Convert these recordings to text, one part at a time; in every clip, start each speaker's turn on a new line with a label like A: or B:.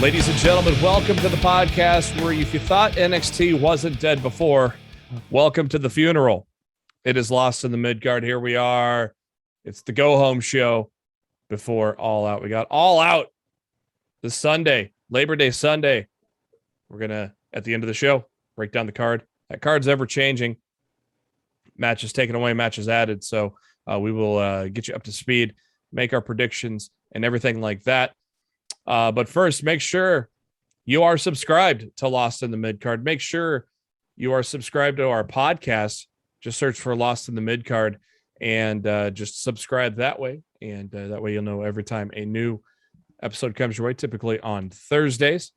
A: Ladies and gentlemen, welcome to the podcast where if you thought NXT wasn't dead before, welcome to the funeral. It is Lost in the Midcard. Here we are. It's the go-home show before All Out. We got All Out this Sunday, Labor Day Sunday. We're going to, at the end of the show, break down the card. That card's ever-changing. Matches taken away, matches added. So we will get you up to speed, make our predictions, and everything like that. But first, make sure you are subscribed to Lost in the Midcard. Make sure you are subscribed to our podcast. Just search for Lost in the Midcard and just subscribe that way. And that way you'll know every time a new episode comes your way, typically on Thursdays.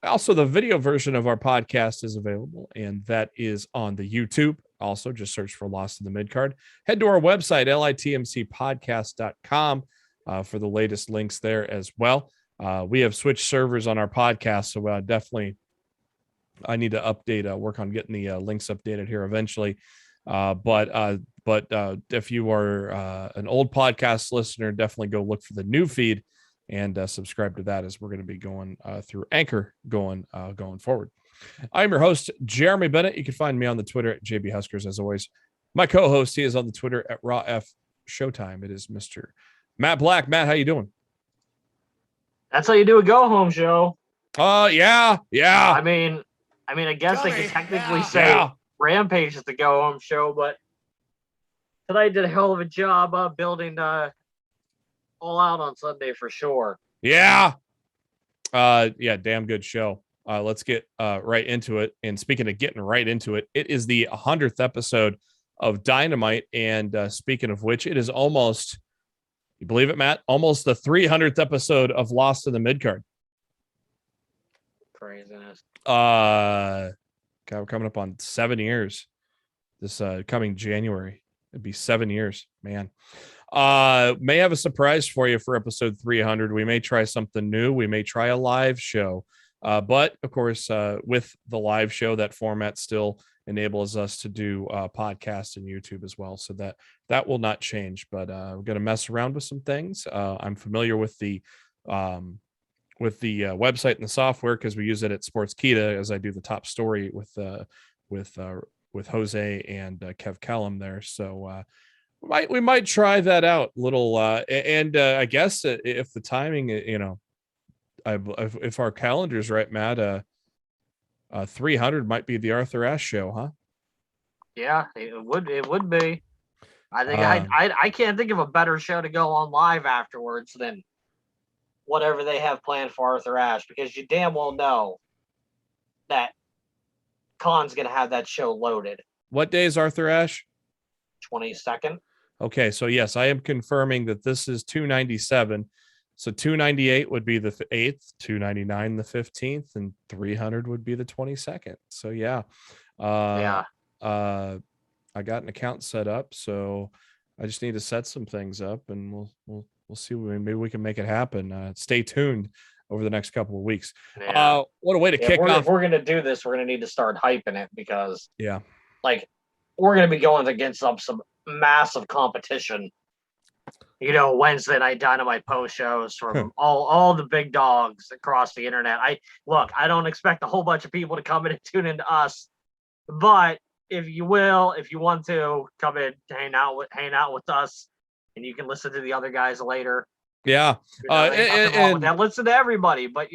A: Also, the video version of our podcast is available, and that is on the YouTube. Also, just search for Lost in the Midcard. Head to our website, litmcpodcast.com, for the latest links there as well. We have switched servers on our podcast, so definitely I need to update, work on getting the links updated here eventually. But if you are an old podcast listener, definitely go look for the new feed and subscribe to that, as we're going to be going through Anchor going forward. I'm your host, Jeremy Bennett. You can find me on the Twitter at JB Huskers, as always. My co-host, he is on the Twitter at RawF Showtime. It is Mr. Matt Black. Matt, how you doing?
B: That's how you do a go-home show.
A: Yeah.
B: I mean, I guess they could technically say Rampage is the go-home show, but tonight did a hell of a job building All Out on Sunday for sure.
A: Yeah, damn good show. Let's get right into it. And speaking of getting right into it, it is the 100th episode of Dynamite. And speaking of which, it is almost, you believe it, Matt? Almost the 300th episode of Lost in the Midcard.
B: Craziness.
A: God, we're coming up on 7 years. This coming January, it'd be 7 years, man. May have a surprise for you for episode 300. We may try something new. We may try a live show. But of course, with the live show, that format still enables us to do podcasts and YouTube as well. So that will not change, but we're going to mess around with some things. I'm familiar with the website and the software because we use it at Sportskeeda as I do the top story with Jose and Kev Callum there. So we might try that out a little. And I guess if the timing, if our calendar's right, Matt, 300 might be the Arthur Ashe show, huh?
B: Yeah, it would be. I think I can't think of a better show to go on live afterwards than whatever they have planned for Arthur Ashe, because you damn well know that Khan's going to have that show loaded.
A: What day is Arthur Ashe?
B: 22nd.
A: Okay, so yes, I am confirming that this is 297. So 298 would be the 8th, 299 the 15th, and 300 would be the 22nd. So yeah. I got an account set up, so I just need to set some things up, and we'll see. Maybe we can make it happen. Stay tuned over the next couple of weeks.
B: Yeah.
A: What a way to kick off.
B: If we're going to do this, we're going to need to start hyping it, because
A: we're
B: going to be going against some massive competition. Wednesday night Dynamite post shows from all the big dogs across the internet. I don't expect a whole bunch of people to come in and tune into us, but if you want to come in, hang out with us, and you can listen to the other guys later.
A: Yeah.
B: And listen to everybody, but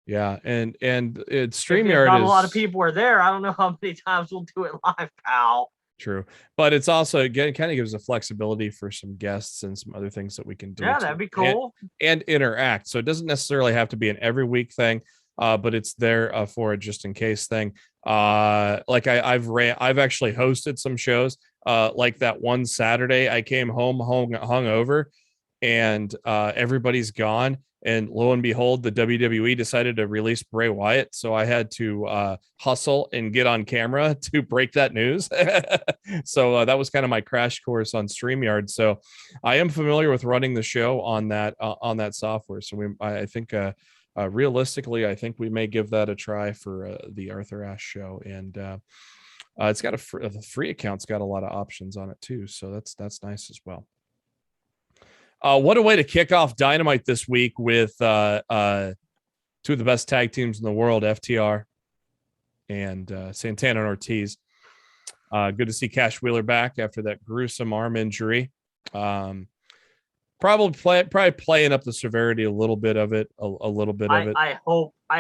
A: yeah, and it's
B: StreamYard. Not a lot of people are there. I don't know how many times we'll do it live, pal.
A: True, but it's also, again, kind of gives a flexibility for some guests and some other things that we can do.
B: Yeah, that'd be cool.
A: And interact. So it doesn't necessarily have to be an every week thing, but it's there for a just in case thing. I've actually hosted some shows. Like that one Saturday, I came home hungover, and everybody's gone, And lo and behold, the WWE decided to release Bray Wyatt. So I had to hustle and get on camera to break that news. So that was kind of my crash course on StreamYard. So I am familiar with running the show on that software. So I think realistically, I think we may give that a try for the Arthur Ashe show. And it's got the free account's got a lot of options on it too. So that's nice as well. What a way to kick off Dynamite this week with two of the best tag teams in the world, FTR and Santana and Ortiz. Good to see Cash Wheeler back after that gruesome arm injury. Probably playing up the severity a little bit of it.
B: I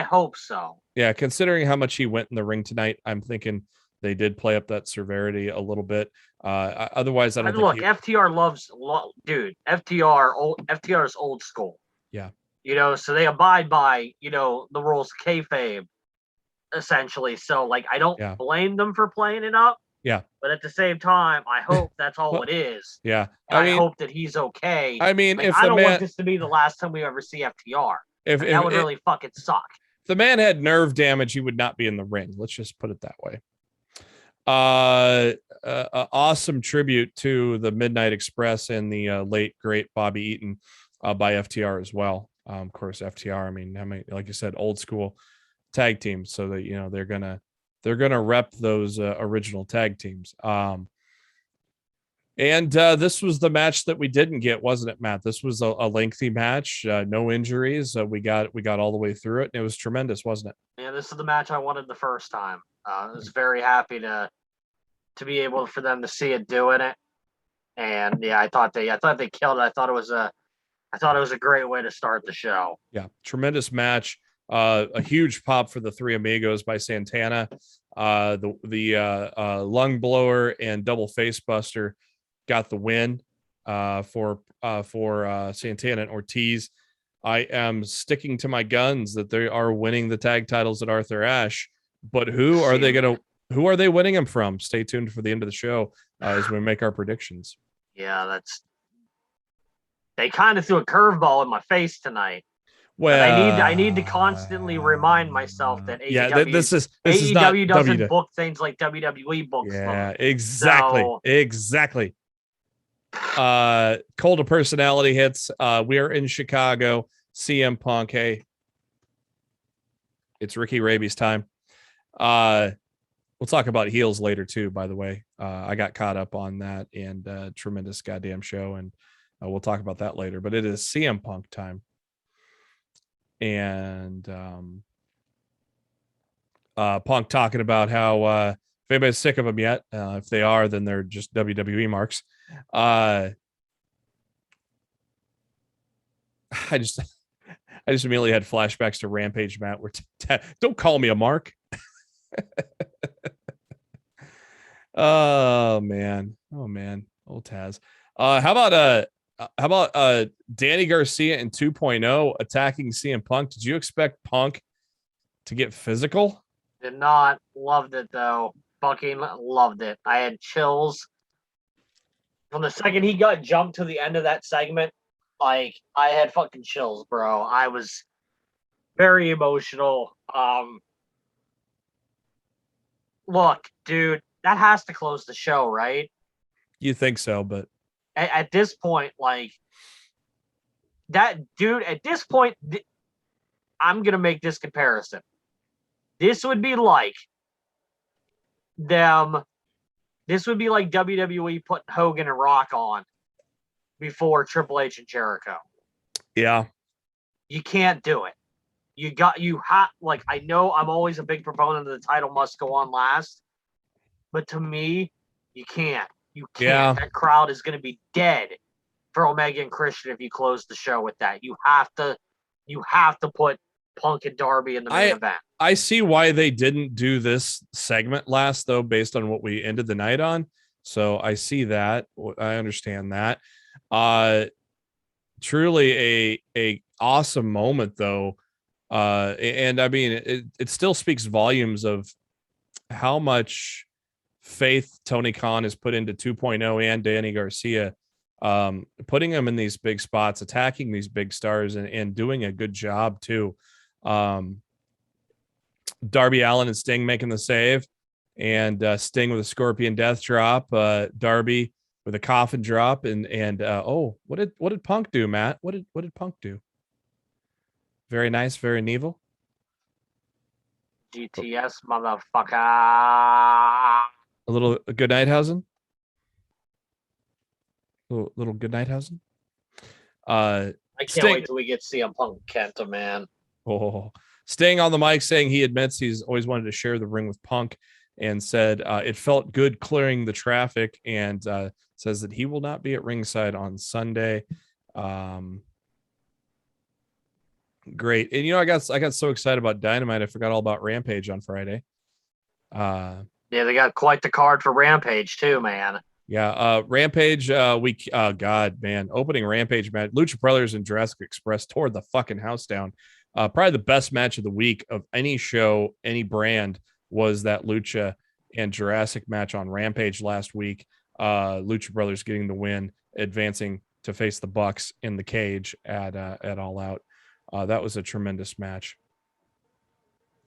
B: hope so.
A: Yeah, considering how much he went in the ring tonight, I'm thinking they did play up that severity a little bit. Otherwise, I don't think.
B: FTR dude. FTR is old school.
A: Yeah.
B: So they abide by, the rules of kayfabe, essentially. So, like, I don't blame them for playing it up.
A: Yeah.
B: But at the same time, I hope that's all it is.
A: Yeah.
B: I hope that he's okay.
A: I mean,
B: I don't want this to be the last time we ever see FTR. That would really fucking suck.
A: If the man had nerve damage, he would not be in the ring. Let's just put it that way. Awesome tribute to the Midnight Express and the late great Bobby Eaton by FTR as well. Of course, FTR. I mean, like you said, old school tag teams, so that they're gonna rep those original tag teams. And this was the match that we didn't get, wasn't it, Matt? This was a lengthy match, no injuries. We got all the way through it, and it was tremendous, wasn't it?
B: Yeah, this is the match I wanted the first time. I was very happy to be able for them to see it doing it, and yeah, I thought they killed it. I thought it was a great way to start the show.
A: Yeah, tremendous match. A huge pop for the Three Amigos by Santana. The lung blower and double face buster got the win for Santana and Ortiz. I am sticking to my guns that they are winning the tag titles at Arthur Ashe, but who are they winning them from? Stay tuned for the end of the show as we make our predictions.
B: Yeah, they kind of threw a curveball in my face tonight.
A: Well,
B: but I need to constantly remind myself that AEW,
A: this is
B: AEW doesn't book things like WWE books.
A: Yeah, exactly. Cult of Personality hits. We are in Chicago. CM Punk. Hey, it's Ricky Raby's time. We'll talk about heels later too, by the way. I got caught up on that, and tremendous goddamn show, and we'll talk about that later. But it is CM Punk time. And Punk talking about how if anybody's sick of him yet, if they are, then they're just WWE marks. I just immediately had flashbacks to Rampage, Matt. Where don't call me a mark. Oh man, old Taz. How about Danny Garcia in 2.0 attacking CM Punk? Did you expect Punk to get physical?
B: Did not. Loved it though. Fucking loved it. I had chills from the second he got jumped to the end of that segment. Like, I had fucking chills, bro. I was very emotional. Look, dude, that has to close the show, right?
A: You think so, but
B: at this point, like, that dude, at this point, I'm going to make this comparison. This would be like WWE putting Hogan and Rock on before Triple H and Jericho.
A: Yeah.
B: You can't do it. I know I'm always a big proponent of the title must go on last, but to me, you can't. You can't.
A: Yeah.
B: That crowd is going to be dead for Omega and Christian if you close the show with that. You have to put Punk and Darby in the main event.
A: I see why they didn't do this segment last, though, based on what we ended the night on. So I see that. I understand that. Truly a awesome moment, though. And I mean, it still speaks volumes of how much faith Tony Khan has put into 2.0 and Danny Garcia putting them in these big spots, attacking these big stars, and doing a good job too. Darby Allin and Sting making the save, and Sting with a Scorpion Death Drop. Darby with a coffin drop, and what did Punk do, Matt? What did Punk do? Very nice, very Neville.
B: GTS motherfucker.
A: A good Nighthausen. Little good Nighthausen.
B: I can't wait till we get CM Punk Kenta, man.
A: Oh, Sting on the mic saying he admits he's always wanted to share the ring with Punk, and said it felt good clearing the traffic, and says that he will not be at ringside on Sunday. Great. And I got so excited about Dynamite, I forgot all about Rampage on Friday.
B: Yeah, they got quite the card for Rampage too, man.
A: Yeah, Rampage week. God, man, opening Rampage match. Lucha Brothers and Jurassic Express tore the fucking house down. Probably the best match of the week of any show, any brand, was that Lucha and Jurassic match on Rampage last week. Lucha Brothers getting the win, advancing to face the Bucks in the cage at All Out. That was a tremendous match.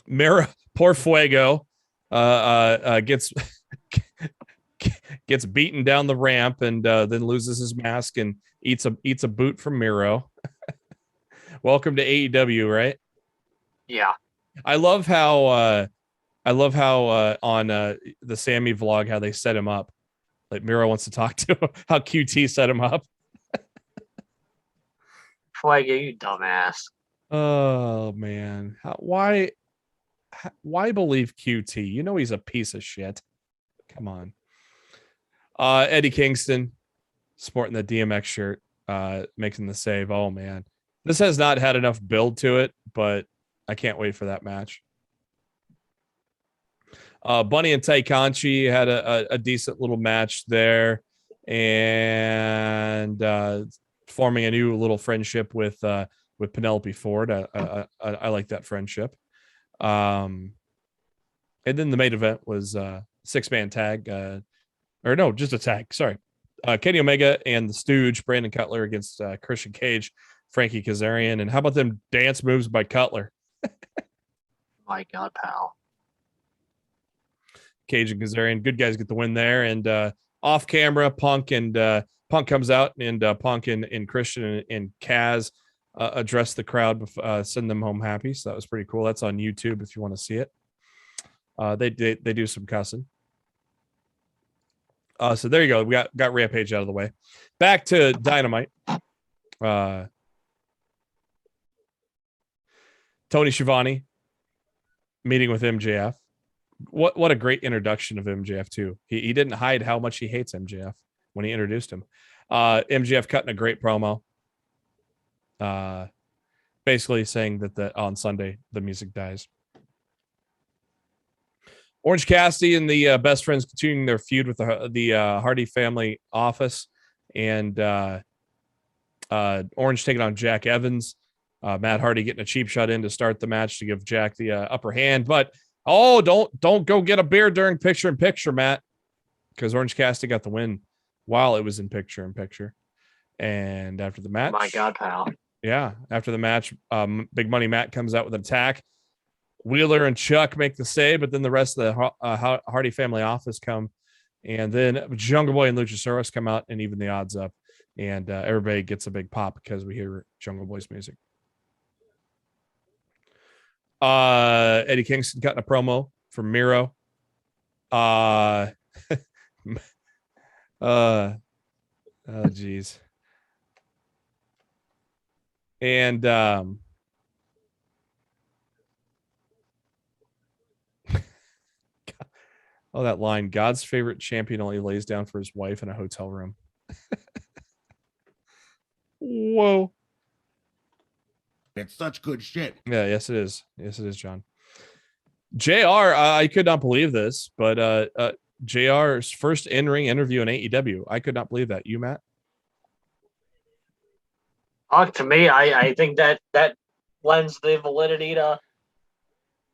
A: Mira, poor Fuego, gets gets beaten down the ramp, and then loses his mask and eats a boot from Miro. Welcome to AEW, right?
B: Yeah.
A: I love how on the Sammy vlog how they set him up. Like Miro wants to talk to him, how QT set him up.
B: Fuego, you dumbass.
A: Oh man, why believe QT? He's a piece of shit. Come on. Eddie Kingston sporting the DMX shirt, making the save. Oh man, this has not had enough build to it, but I can't wait for that match. Bunny and Taikanchi had a decent little match there, and forming a new little friendship with Penelope Ford. I like that friendship. And then the main event was 6-man tag, just a tag. Sorry, Kenny Omega and the Stooge, Brandon Cutler against Christian Cage, Frankie Kazarian, and how about them dance moves by Cutler?
B: My God, pal.
A: Cage and Kazarian, good guys get the win there, and off camera, Punk comes out, and Punk and Christian and Kaz address the crowd, send them home happy. So that was pretty cool. That's on YouTube if you want to see it. They do some cussing. So there you go. We got Rampage out of the way. Back to Dynamite. Tony Schiavone meeting with MJF. What a great introduction of MJF too. He didn't hide how much he hates MJF when he introduced him. MJF cutting a great promo. Basically saying that on Sunday the music dies. Orange Cassidy and the Best Friends continuing their feud with the Hardy family office, and Orange taking on Jack Evans. Matt Hardy getting a cheap shot in to start the match to give Jack the upper hand, but don't go get a beer during picture-in-picture, Matt, because Orange Cassidy got the win while it was in picture-in-picture. And after the match,
B: my God, pal.
A: Yeah, after the match, Big Money Matt comes out with an attack. Wheeler and Chuck make the save, but then the rest of the Hardy family office come, and then Jungle Boy and Luchasaurus come out and even the odds up, and everybody gets a big pop because we hear Jungle Boy's music. Eddie Kingston cutting a promo from Miro. Oh geez. And that line, God's favorite champion only lays down for his wife in a hotel room. Whoa.
C: It's such good shit.
A: Yeah, yes it is. Yes it is, John. JR, I could not believe this, but JR's first in-ring interview in AEW. I could not believe that. You, Matt?
B: To me, I think that lends the validity to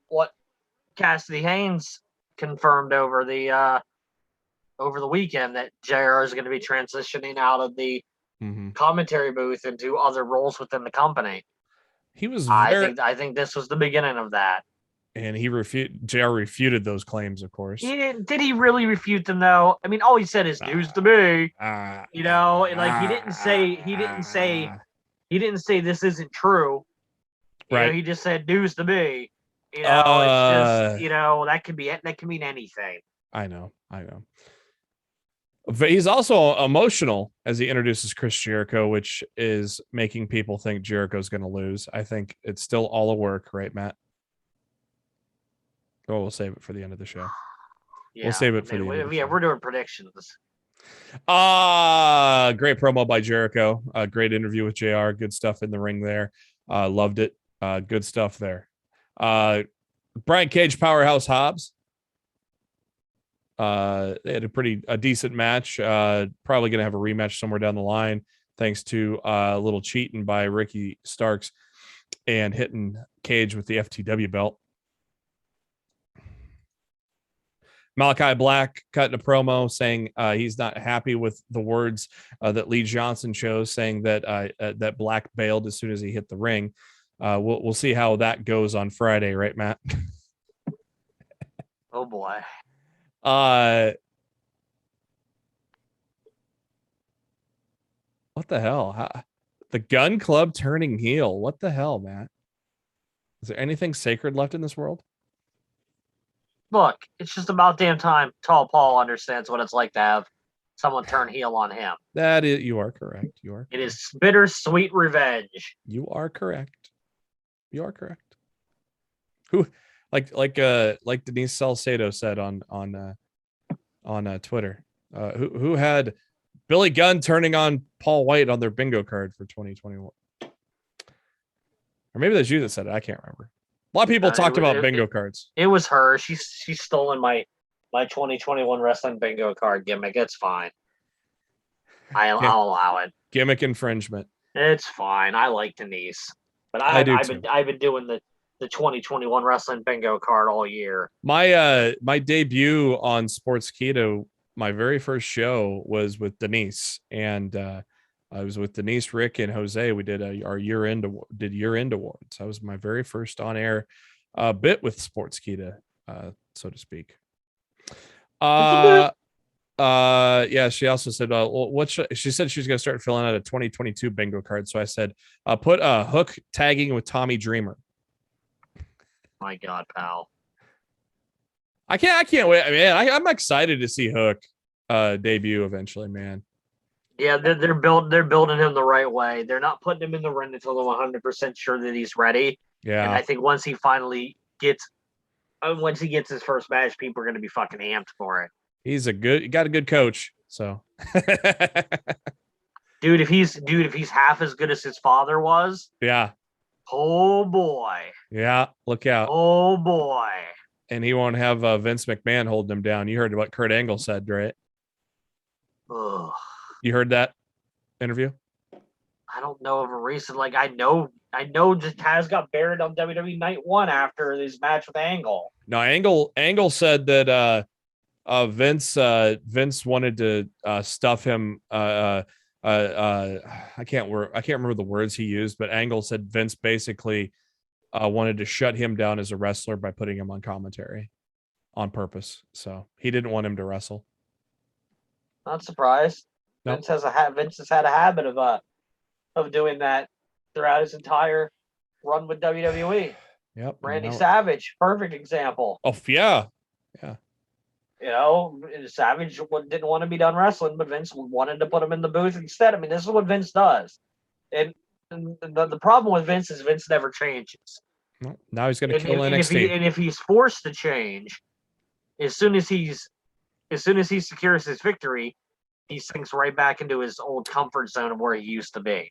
B: what Cassidy Haynes confirmed over the over the weekend that JR is going to be transitioning out of the
A: Mm-hmm.
B: commentary booth into other roles within the company.
A: He was
B: I think this was the beginning of that.
A: And he JR refuted those claims, of course.
B: Did he really refute them though? I mean, all he said is news to me. You know, like he didn't say this isn't true. You know, he just said news to me. You know, it's just, you know, that could mean anything.
A: I know. But he's also emotional as he introduces Chris Jericho, which is making people think Jericho's going to lose. I think it's still all a work, right, Matt? Oh, we'll save it for the end of the show.
B: Yeah,
A: we'll save it for the end of the show.
B: We're doing predictions.
A: Great promo by Jericho. Great interview with JR. Good stuff in the ring there. Loved it. Good stuff there. Brian Cage, Powerhouse Hobbs. They had a decent match. Probably going to have a rematch somewhere down the line, thanks to a little cheating by Ricky Starks and hitting Cage with the FTW belt. Malachi Black cutting a promo saying he's not happy with the words that Lee Johnson chose, saying that that Black bailed as soon as he hit the ring. We'll see how that goes on Friday, right, Matt?
B: Oh boy.
A: What the hell? The Gun Club turning heel. What the hell, Matt? Is there anything sacred left in this world?
B: Look, it's just about damn time Tall Paul understands what it's like to have someone turn heel on him.
A: You are correct.
B: It is bittersweet revenge.
A: You are correct. Who, like Denise Salcedo said on Twitter, who had Billy Gunn turning on Paul White on their bingo card for 2021, or maybe that's you that said it. I can't remember. A lot of people talked about bingo cards.
B: It was her. She's stolen my 2021 wrestling bingo card gimmick. It's fine. I'll allow it.
A: Gimmick infringement.
B: It's fine. I like Denise, but I've been doing the 2021 wrestling bingo card all year.
A: My debut on Sportskeeda, my very first show was with Denise, and I was with Denise, Rick, and Jose. We did our year-end awards. That was my very first on-air bit with Sportskeeda, so to speak. Yeah. She also said, she said she was going to start filling out a 2022 bingo card. So I said, put a Hook tagging with Tommy Dreamer.
B: My God, pal.
A: I can't wait. I mean, I'm excited to see Hook debut eventually, man.
B: Yeah, they're building him the right way. They're not putting him in the ring until they're 100% sure that he's ready.
A: Yeah.
B: And I think once he gets his first match, people are going to be fucking amped for it.
A: He got a good coach. So,
B: dude, if he's half as good as his father was,
A: yeah.
B: Oh boy.
A: Yeah, look out.
B: Oh boy.
A: And he won't have Vince McMahon holding him down. You heard what Kurt Angle said, right?
B: Ugh.
A: You heard that interview?
B: I don't know of a reason. Like I know just Taz got buried on WWE Night 1 after his match with Angle.
A: No, Angle said that Vince wanted to stuff him. I can't remember the words he used, but Angle said Vince basically wanted to shut him down as a wrestler by putting him on commentary on purpose. So he didn't want him to wrestle.
B: Not surprised. Nope. Vince has had a habit of doing that throughout his entire run with WWE.
A: Yep.
B: Randy Savage, perfect example.
A: Oh yeah. Yeah.
B: You know, Savage didn't want to be done wrestling, but Vince wanted to put him in the booth instead. I mean, this is what Vince does. And the problem with Vince is Vince never changes.
A: Well, now he's going to kill NXT.
B: And if he's forced to change, as soon as he secures his victory, he sinks right back into his old comfort zone of where he used to be.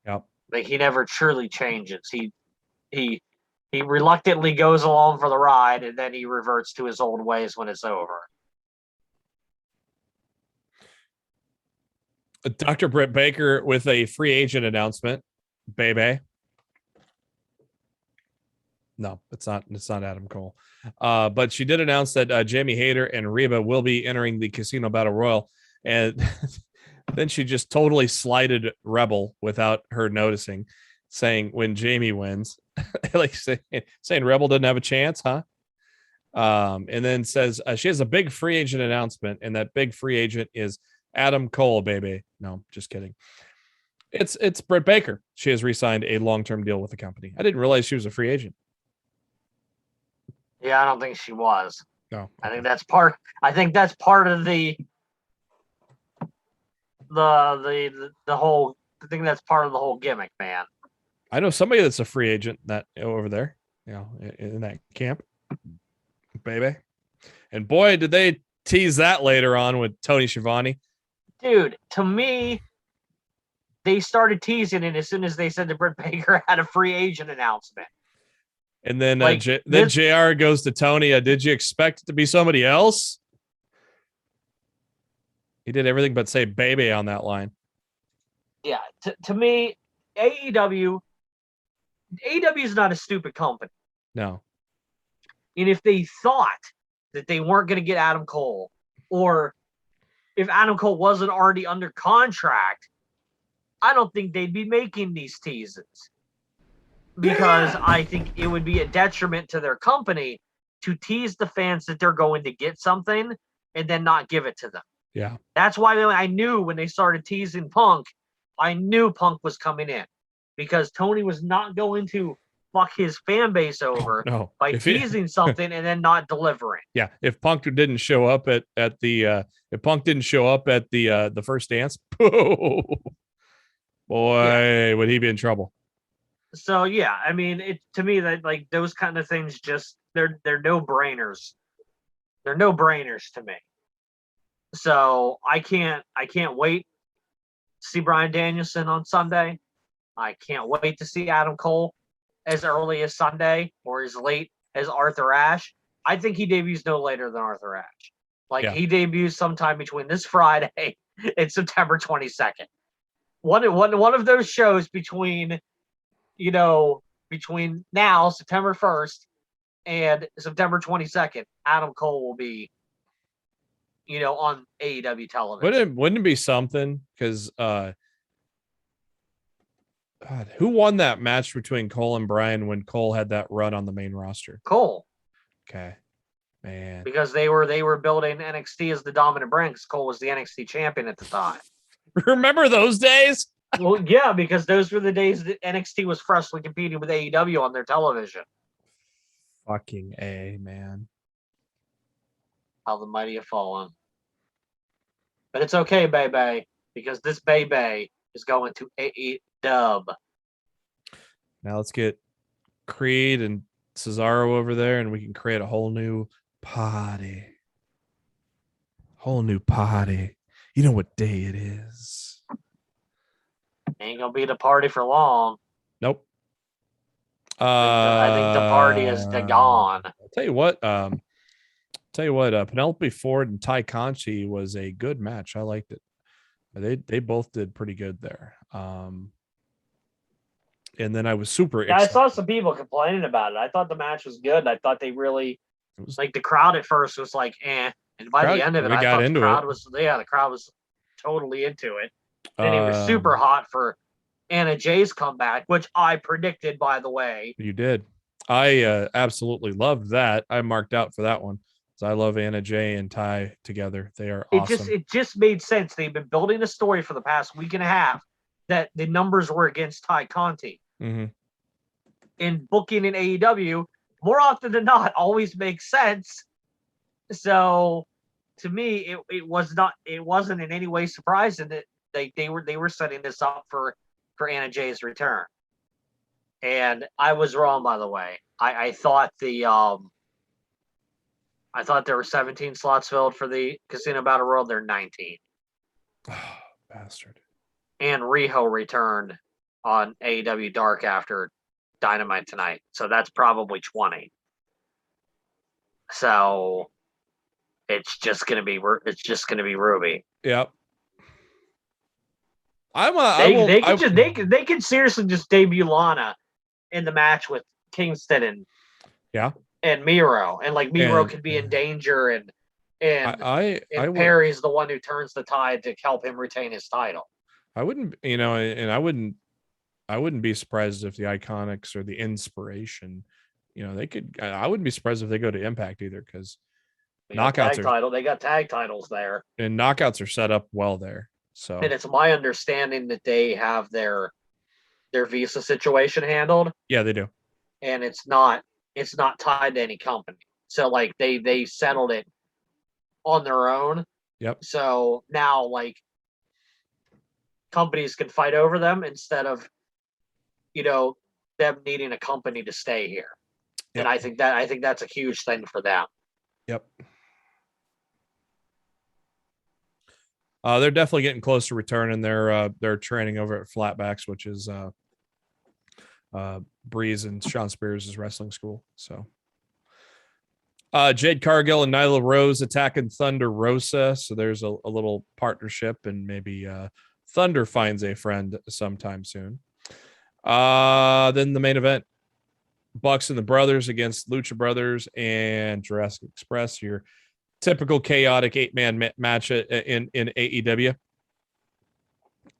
A: Yep.
B: Like he never truly changes. He reluctantly goes along for the ride, and then he reverts to his old ways when it's over.
A: Dr. Britt Baker with a free agent announcement, baby. No, it's not. It's not Adam Cole. But she did announce that Jamie Hayter and Reba will be entering the Casino Battle Royal, and then she just totally slighted Rebel without her noticing, saying when Jamie wins, like saying Rebel didn't have a chance, huh? And then says she has a big free agent announcement, and that big free agent is Adam Cole, baby. No, just kidding. It's Britt Baker. She has re-signed a long-term deal with the company. I didn't realize she was a free agent.
B: Yeah, I don't think she was.
A: No, okay.
B: I think that's part of the whole. I think that's part of the whole gimmick, man.
A: I know somebody that's a free agent that over there, in that camp, baby. And boy, did they tease that later on with Tony Schiavone.
B: Dude, to me, they started teasing it as soon as they said that Britt Baker had a free agent announcement.
A: And then JR goes to Tony, did you expect it to be somebody else? He did everything but say baby on that line.
B: Yeah, to me, AEW is not a stupid company.
A: No.
B: And if they thought that they weren't going to get Adam Cole, or if Adam Cole wasn't already under contract, I don't think they'd be making these teases. Because I think it would be a detriment to their company to tease the fans that they're going to get something and then not give it to them.
A: Yeah.
B: That's why I knew when they started teasing Punk, I knew Punk was coming in. Because Tony was not going to fuck his fan base over by teasing something and then not delivering.
A: Yeah. If Punk didn't show up at the first dance, boy, would he be in trouble.
B: So yeah, I mean, to me that like those kind of things just they're no-brainers. They're no-brainers to me. So I can't wait to see Bryan Danielson on Sunday. I can't wait to see Adam Cole as early as Sunday or as late as Arthur Ashe. I think he debuts no later than Arthur Ashe. He debuts sometime between this Friday and September 22nd. One of those shows between now, September 1st, and September 22nd, Adam Cole will be, on AEW television.
A: Wouldn't it be something? Because who won that match between Cole and Bryan when Cole had that run on the main roster?
B: Cole.
A: Okay, man.
B: Because they were building NXT as the dominant brand, because Cole was the NXT champion at the time.
A: Remember those days?
B: Well, yeah, because those were the days that NXT was freshly competing with AEW on their television.
A: Fucking A, man.
B: How the mighty have fallen. But it's okay, baby, because this baby is going to AEW.
A: Now let's get Creed and Cesaro over there, and we can create a whole new party. Whole new party. You know what day it is.
B: Ain't gonna be the party for long.
A: Nope.
B: I think the party is gone.
A: I'll tell you what. Penelope Ford and Ty Conchi was a good match. I liked it. They both did pretty good there. And then I was super excited.
B: I saw some people complaining about it. I thought the match was good. I thought they really the crowd at first was like, eh. And by the end of it, I thought the crowd was totally into it. And he was super hot for Anna Jay's comeback, which I predicted, by the way.
A: You did. I absolutely loved that. I marked out for that one. So I love Anna Jay and Ty together. They are awesome.
B: It just made sense. They've been building a story for the past week and a half that the numbers were against Ty Conti.
A: Mm-hmm.
B: And booking in AEW, more often than not, always makes sense. So to me, it wasn't in any way surprising that they were setting this up for Anna Jay's return. And I was wrong, by the way. I thought there were 17 slots filled for the Casino Battle Royal. They're 19.
A: Oh, bastard.
B: And Riho returned on AEW Dark after Dynamite tonight. So that's probably 20. So it's just gonna be Ruby.
A: Yep.
B: They can seriously just debut Lana in the match with Kingston
A: Yeah.
B: And Miro, and like Miro
A: And
B: could be in danger, and Perry's the one who turns the tide to help him retain his title.
A: I wouldn't, and I wouldn't be surprised if the Iconics or the Inspiration, they could. I wouldn't be surprised if they go to Impact either, because
B: they got tag titles there,
A: and knockouts are set up well there. So,
B: and it's my understanding that they have their visa situation handled.
A: Yeah, they do,
B: and it's not tied to any company. So like they settled it on their own.
A: Yep.
B: So now like companies can fight over them instead of them needing a company to stay here. Yep. And I think that's a huge thing for them.
A: Yep. They're definitely getting close to returning. They're training over at Flatbacks, which is Breeze and Sean Spears' wrestling school. So Jade Cargill and Nyla Rose attacking Thunder Rosa. So there's a little partnership, and maybe Thunder finds a friend sometime soon. Then the main event, Bucks and the Brothers against Lucha Brothers and Jurassic Express, your typical chaotic 8-man match in AEW.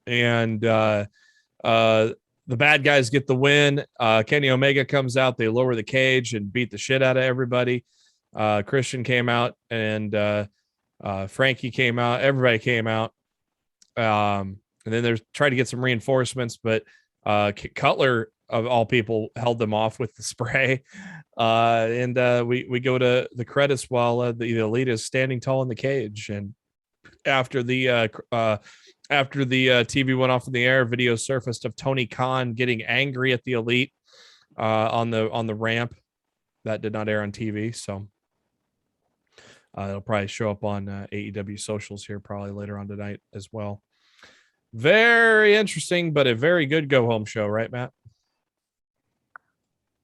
A: And the bad guys get the win. Kenny Omega comes out. They lower the cage and beat the shit out of everybody. Christian came out, and Frankie came out. Everybody came out. And then they're trying to get some reinforcements, but Cutler, of all people, held them off with the spray. And we go to the credits while the Elite is standing tall in the cage. And after the TV went off in the air, video surfaced of Tony Khan getting angry at the Elite on the ramp. That did not air on TV, so it'll probably show up on AEW socials here probably later on tonight as well. Very interesting, but a very good go home show, right, Matt?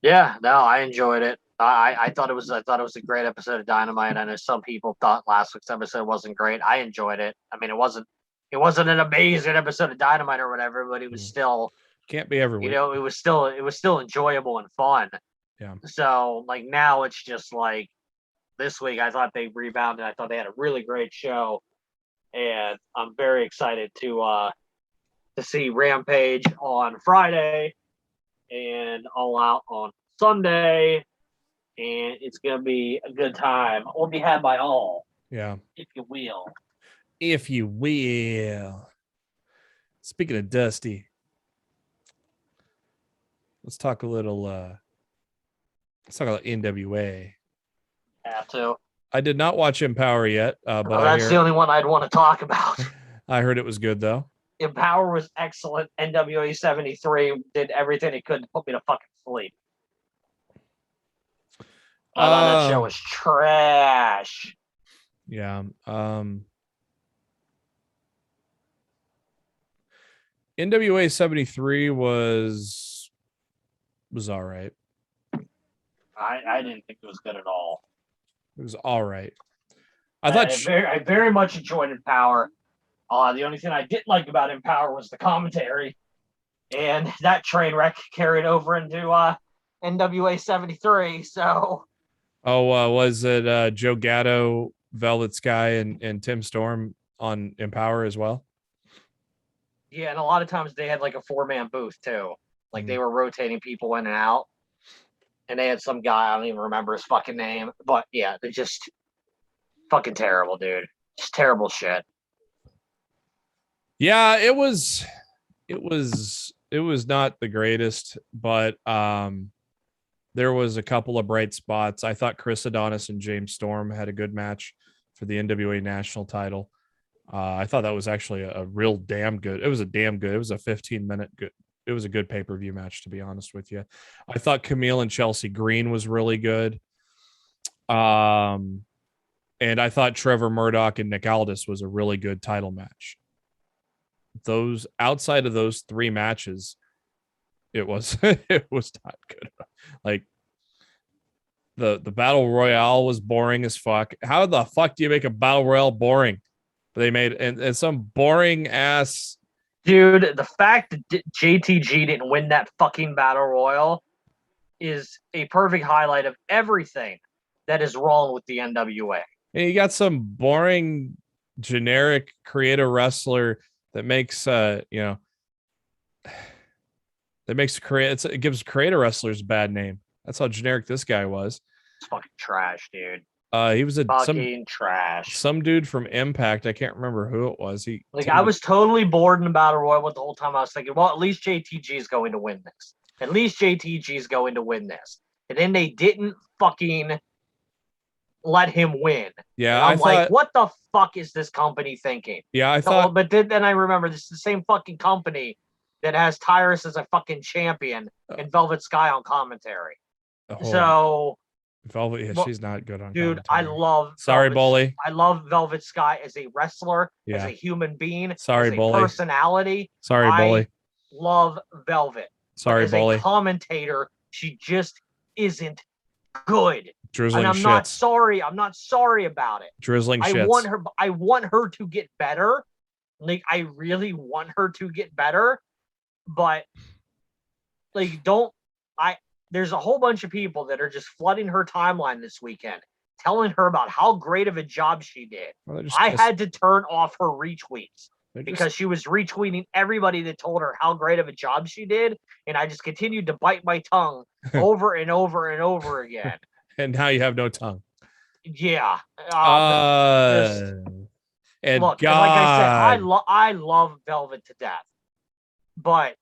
B: Yeah, no, I enjoyed it. I thought it was a great episode of Dynamite. I know some people thought last week's episode wasn't great. I enjoyed it. I mean, it wasn't an amazing episode of Dynamite or whatever, but it was still,
A: can't be every week.
B: It was still enjoyable and fun.
A: Yeah.
B: So like now it's just like this week I thought they rebounded. I thought they had a really great show, and I'm very excited to see Rampage on Friday and All Out on Sunday, and it's gonna be a good time. We'll be had by all.
A: Yeah.
B: If you will.
A: If you will. Speaking of Dusty, let's talk a little let's talk about NWA.
B: Have to.
A: I did not watch Empower yet, but
B: that's the only one I'd want to talk about.
A: I heard it was good though.
B: Empower was excellent. NWA 73 did everything it could to put me to fucking sleep. I thought that show was trash.
A: Yeah. NWA 73 was all right.
B: I didn't think it was good at all.
A: It was all right.
B: I very much enjoyed Empower. The only thing I didn't like about Empower was the commentary, and that train wreck carried over into NWA 73. So,
A: was it Joe Gatto, Velvet Sky, and Tim Storm on Empower as well?
B: Yeah, and a lot of times they had like a 4-man booth too. Like they were rotating people in and out, and they had some guy, I don't even remember his fucking name, but yeah, they're just fucking terrible, dude. Just terrible shit.
A: Yeah, it was not the greatest, but there was a couple of bright spots. I thought Chris Adonis and James Storm had a good match for the NWA national title. I thought that was actually a real damn good. It was a 15-minute good. It was a good pay-per-view match, to be honest with you. I thought Camille and Chelsea Green was really good. And I thought Trevor Murdoch and Nick Aldis was a really good title match. Those outside of those 3 matches, it was not good. Like the battle royale was boring as fuck. How the fuck do you make a battle royale boring? They made and some boring ass.
B: Dude, the fact that JTG didn't win that fucking battle royal is a perfect highlight of everything that is wrong with the NWA.
A: And you got some boring, generic creative wrestler that makes it gives creative wrestlers a bad name. That's how generic this guy was.
B: It's fucking trash, dude.
A: He was
B: trash.
A: Some dude from Impact. I can't remember who it was.
B: I was totally bored in Battle Royal the whole time. I was thinking, well, at least JTG is going to win this. At least JTG is going to win this. And then they didn't fucking let him win.
A: Yeah,
B: and I'm like, what the fuck is this company thinking?
A: Yeah, I thought.
B: But then I remember this is the same fucking company that has Tyrus as a fucking champion and Velvet Sky on commentary. So
A: Velvet, yeah, she's not good on.
B: Dude,
A: commentary.
B: I love.
A: Sorry, Bully.
B: I love Velvet Sky as a wrestler, as a human being.
A: Sorry,
B: as a
A: Bully.
B: Personality.
A: Sorry, Bully.
B: Love Velvet.
A: Sorry,
B: as
A: Bully.
B: A commentator, she just isn't good.
A: Drizzling
B: and I'm
A: shits.
B: not sorry. I'm not sorry about it.
A: Drizzling shits.
B: I want her to get better. Like, I really want her to get better. But there's a whole bunch of people that are just flooding her timeline this weekend, telling her about how great of a job she did. I had to turn off her retweets because she was retweeting everybody that told her how great of a job she did. And I just continued to bite my tongue over and over and over again.
A: And now you have no tongue.
B: Yeah.
A: And
B: look,
A: God.
B: and like I said, I love Velvet to death. But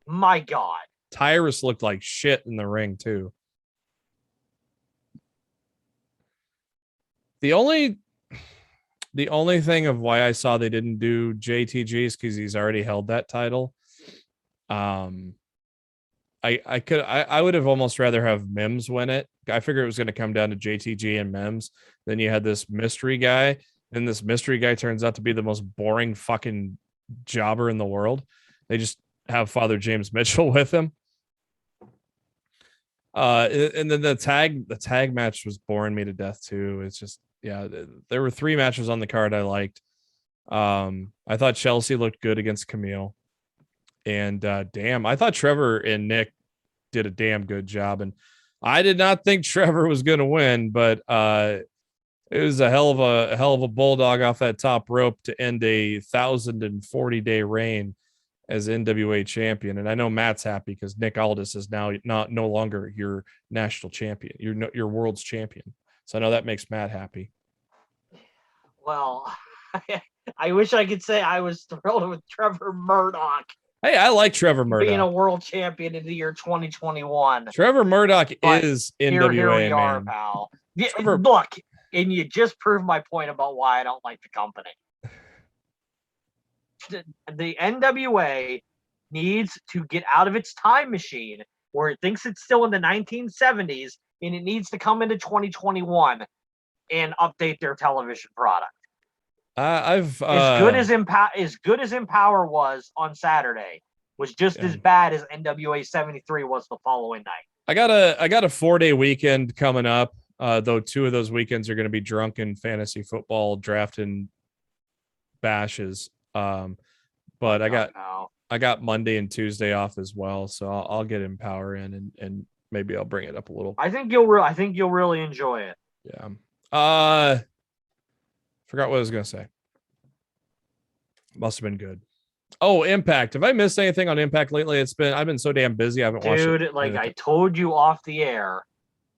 B: my God.
A: Tyrus looked like shit in the ring too. The only thing of why I saw they didn't do JTG is because he's already held that title. I would have almost rather have Mims win it. I figured it was going to come down to JTG and Mims. Then you had this mystery guy, and this mystery guy turns out to be the most boring fucking jobber in the world. They just have Father James Mitchell with him. And then the tag match was boring me to death too. It's just, there were 3 matches on the card I liked. I thought Chelsea looked good against Camille, and I thought Trevor and Nick did a damn good job. And I did not think Trevor was going to win, but it was a hell of a bulldog off that top rope to end a 1,040-day reign as NWA champion. And I know Matt's happy because Nick Aldis is now no longer your national champion. Your world's champion. So I know that makes Matt happy.
B: Well, I wish I could say I was thrilled with Trevor Murdoch.
A: Hey, I like Trevor Murdoch
B: being a world champion in the year 2021.
A: Trevor Murdoch is NWA,
B: here we are,
A: man.
B: pal. Look, and you just proved my point about why I don't like the company. The NWA needs to get out of its time machine where it thinks it's still in the 1970s, and it needs to come into 2021 and update their television product.
A: As
B: good as Empower was on Saturday, was just as bad as NWA 73 was the following night.
A: I got a 4-day weekend coming up. Though 2 of those weekends are going to be drunken fantasy football drafting bashes. But I got Monday and Tuesday off as well, so I'll get Empower in and maybe I'll bring it up a little.
B: I think you'll really enjoy it.
A: Yeah. Forgot what I was gonna say. Must have been good. Oh, Impact. Have I missed anything on Impact lately? I've been so damn busy. I haven't watched it.
B: Dude, like I told you off the air.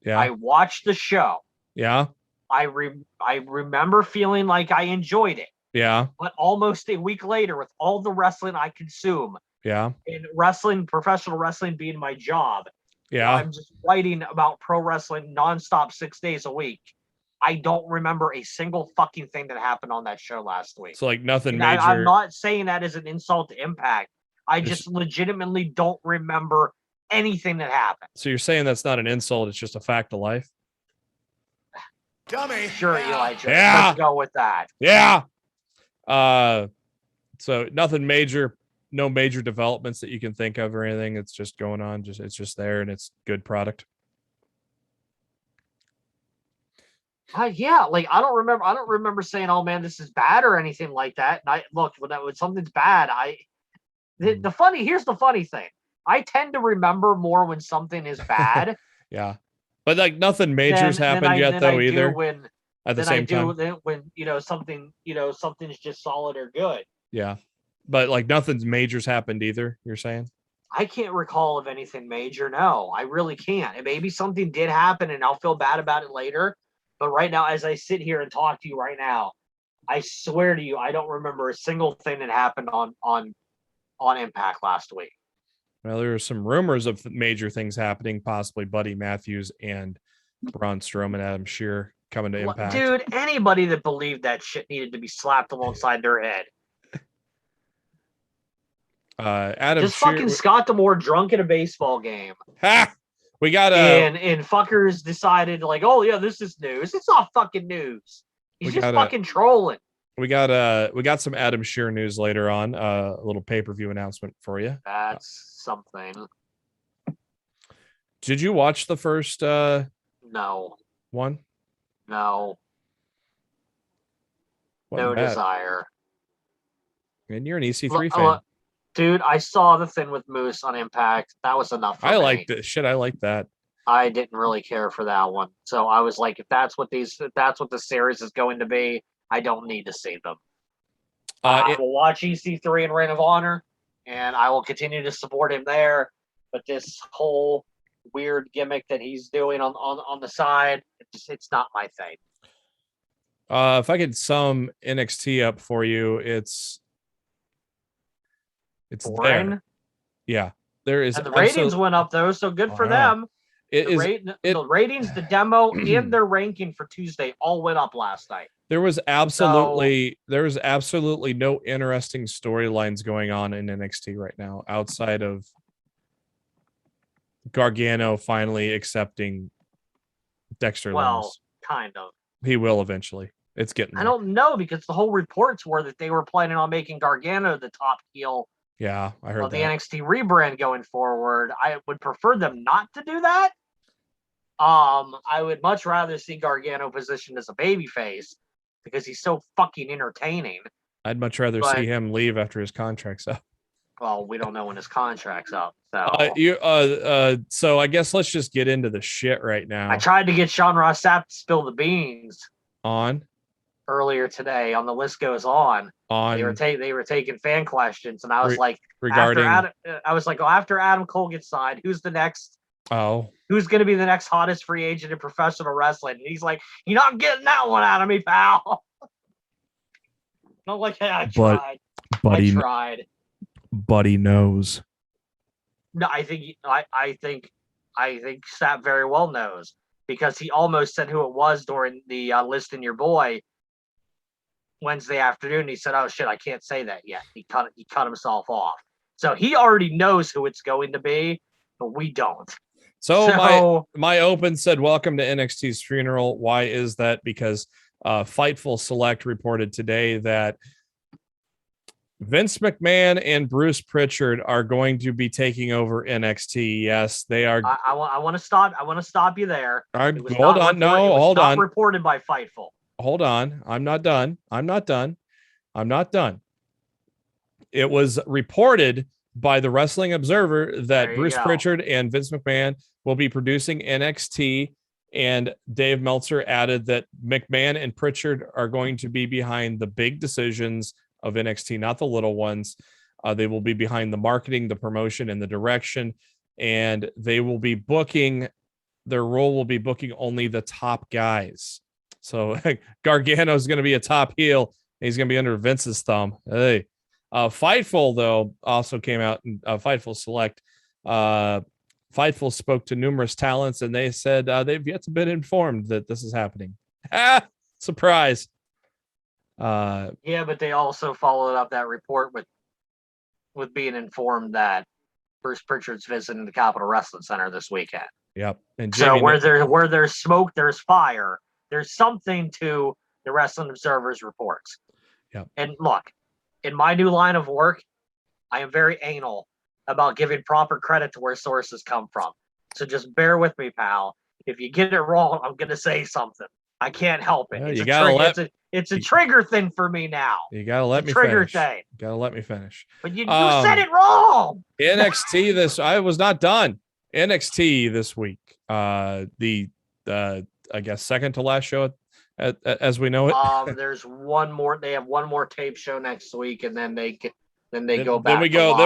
A: Yeah.
B: I watched the show.
A: Yeah. I
B: remember feeling like I enjoyed it.
A: Yeah.
B: But almost a week later, with all the wrestling I consume.
A: Yeah.
B: And professional wrestling being my job.
A: Yeah.
B: I'm just writing about pro wrestling nonstop 6 days a week. I don't remember a single fucking thing that happened on that show last week.
A: So like nothing
B: and
A: major.
B: I'm not saying that as an insult to Impact. I just legitimately don't remember anything that happened.
A: So you're saying that's not an insult, it's just a fact of life?
C: Dummy.
B: Sure, Eli.
A: Yeah.
B: Let's go with that.
A: Yeah. So nothing major, no major developments that you can think of or anything. It's just going on. It's just there and it's good product.
B: Yeah, like I don't remember saying, "Oh man, this is bad" or anything like that. And when something's bad, here's the funny thing. I tend to remember more when something is bad.
A: Yeah. But like nothing major's happened yet though either. At the same time.
B: When something's just solid or good.
A: Yeah. But like nothing's major's happened either, you're saying?
B: I can't recall of anything major. No, I really can't. And maybe something did happen and I'll feel bad about it later. But right now, as I sit here and talk to you right now, I swear to you, I don't remember a single thing that happened on Impact last week.
A: Well, there are some rumors of major things happening, possibly Buddy Matthews and Braun Strowman, Adam Shearer coming to Impact.
B: Dude, anybody that believed that shit needed to be slapped alongside their head.
A: Adam
B: just
A: Shearer,
B: fucking Scott D'Amore drunk at a baseball game.
A: Ha! We got
B: and fuckers decided like, oh yeah, this is news. It's not fucking news. He's just fucking trolling.
A: We got some Adam Shearer news later on. A little pay-per-view announcement for you.
B: That's something.
A: Did you watch the first
B: no
A: one?
B: No.
A: Wasn't
B: no
A: bad.
B: Desire.
A: And you're an EC3 fan.
B: Dude, I saw the thing with Moose on Impact. That was enough for me.
A: I liked it. Shit, I like that.
B: I didn't really care for that one. So I was like, if that's what the series is going to be, I don't need to see them. I will watch EC3 and Reign of Honor, and I will continue to support him there. But this whole weird gimmick that he's doing on the side, it's not my thing.
A: If I could sum NXT up for you, it's
B: boring.
A: There. Yeah, there is.
B: And the ratings went up though, so good for them. The ratings, the demo, and their ranking for Tuesday all went up last night.
A: There was absolutely no interesting storylines going on in NXT right now outside of Gargano finally accepting Dexter Lumis.
B: Kind of.
A: He will eventually. It's getting there.
B: I don't know, because the whole reports were that they were planning on making Gargano the top heel.
A: Yeah, I heard
B: that. The NXT rebrand going forward. I would prefer them not to do that. I would much rather see Gargano positioned as a babyface because he's so fucking entertaining.
A: I'd much rather see him leave after his contract's up.
B: Well, we don't know when his contract's up. So
A: so I guess let's just get into the shit right now.
B: I tried to get Sean Ross Sapp to spill the beans
A: on
B: earlier today on The List Goes On. They were taking fan questions, and I was like,
A: regarding
B: after Adam Cole gets signed, who's the next? Who's going to be the next hottest free agent in professional wrestling? And he's like, you're not getting that one out of me, pal. I'm like, hey, I tried. I tried.
A: Buddy knows.
B: No, I think Sapp very well knows, because he almost said who it was during the Listing Your Boy Wednesday afternoon. He said, "Oh shit, I can't say that yet." He cut himself off, so he already knows who it's going to be, but we don't.
A: So my open said, "Welcome to NXT's funeral." Why is that? Because Fightful Select reported today that Vince McMahon and Bruce Prichard are going to be taking over NXT. Yes, they are.
B: I want to stop you there.
A: Hold on.
B: Reported by Fightful.
A: Hold on. I'm not done. It was reported by the Wrestling Observer that Bruce Prichard and Vince McMahon will be producing NXT, and Dave Meltzer added that McMahon and Prichard are going to be behind the big decisions of NXT, not the little ones. They will be behind the marketing, the promotion, and the direction, and they will be booking. Their role will be booking only the top guys. So Gargano is going to be a top heel. He's going to be under Vince's thumb. Hey, Fightful though also came out, and Fightful Select. Fightful spoke to numerous talents, and they said they've yet to be informed that this is happening. Surprise.
B: Yeah, but they also followed up that report with being informed that Bruce Prichard's visiting the Capitol Wrestling Center this weekend.
A: Yep. And
B: Jimmy, so where there's smoke, there's fire. There's something to the Wrestling Observer's reports.
A: Yep.
B: And look, in my new line of work, I am very anal about giving proper credit to where sources come from. So just bear with me, pal. If you get it wrong, I'm going to say something. I can't help it.
A: Yeah,
B: It's
A: you
B: a
A: gotta
B: trigger. It's a trigger thing for me now.
A: You gotta let me
B: trigger
A: finish.
B: thing.
A: Gotta let me finish.
B: But you said it wrong.
A: NXT I was not done. NXT this week. The I guess second to last show as we know it.
B: There's one more. They have one more tape show next week, and then they go back.
A: Then we go.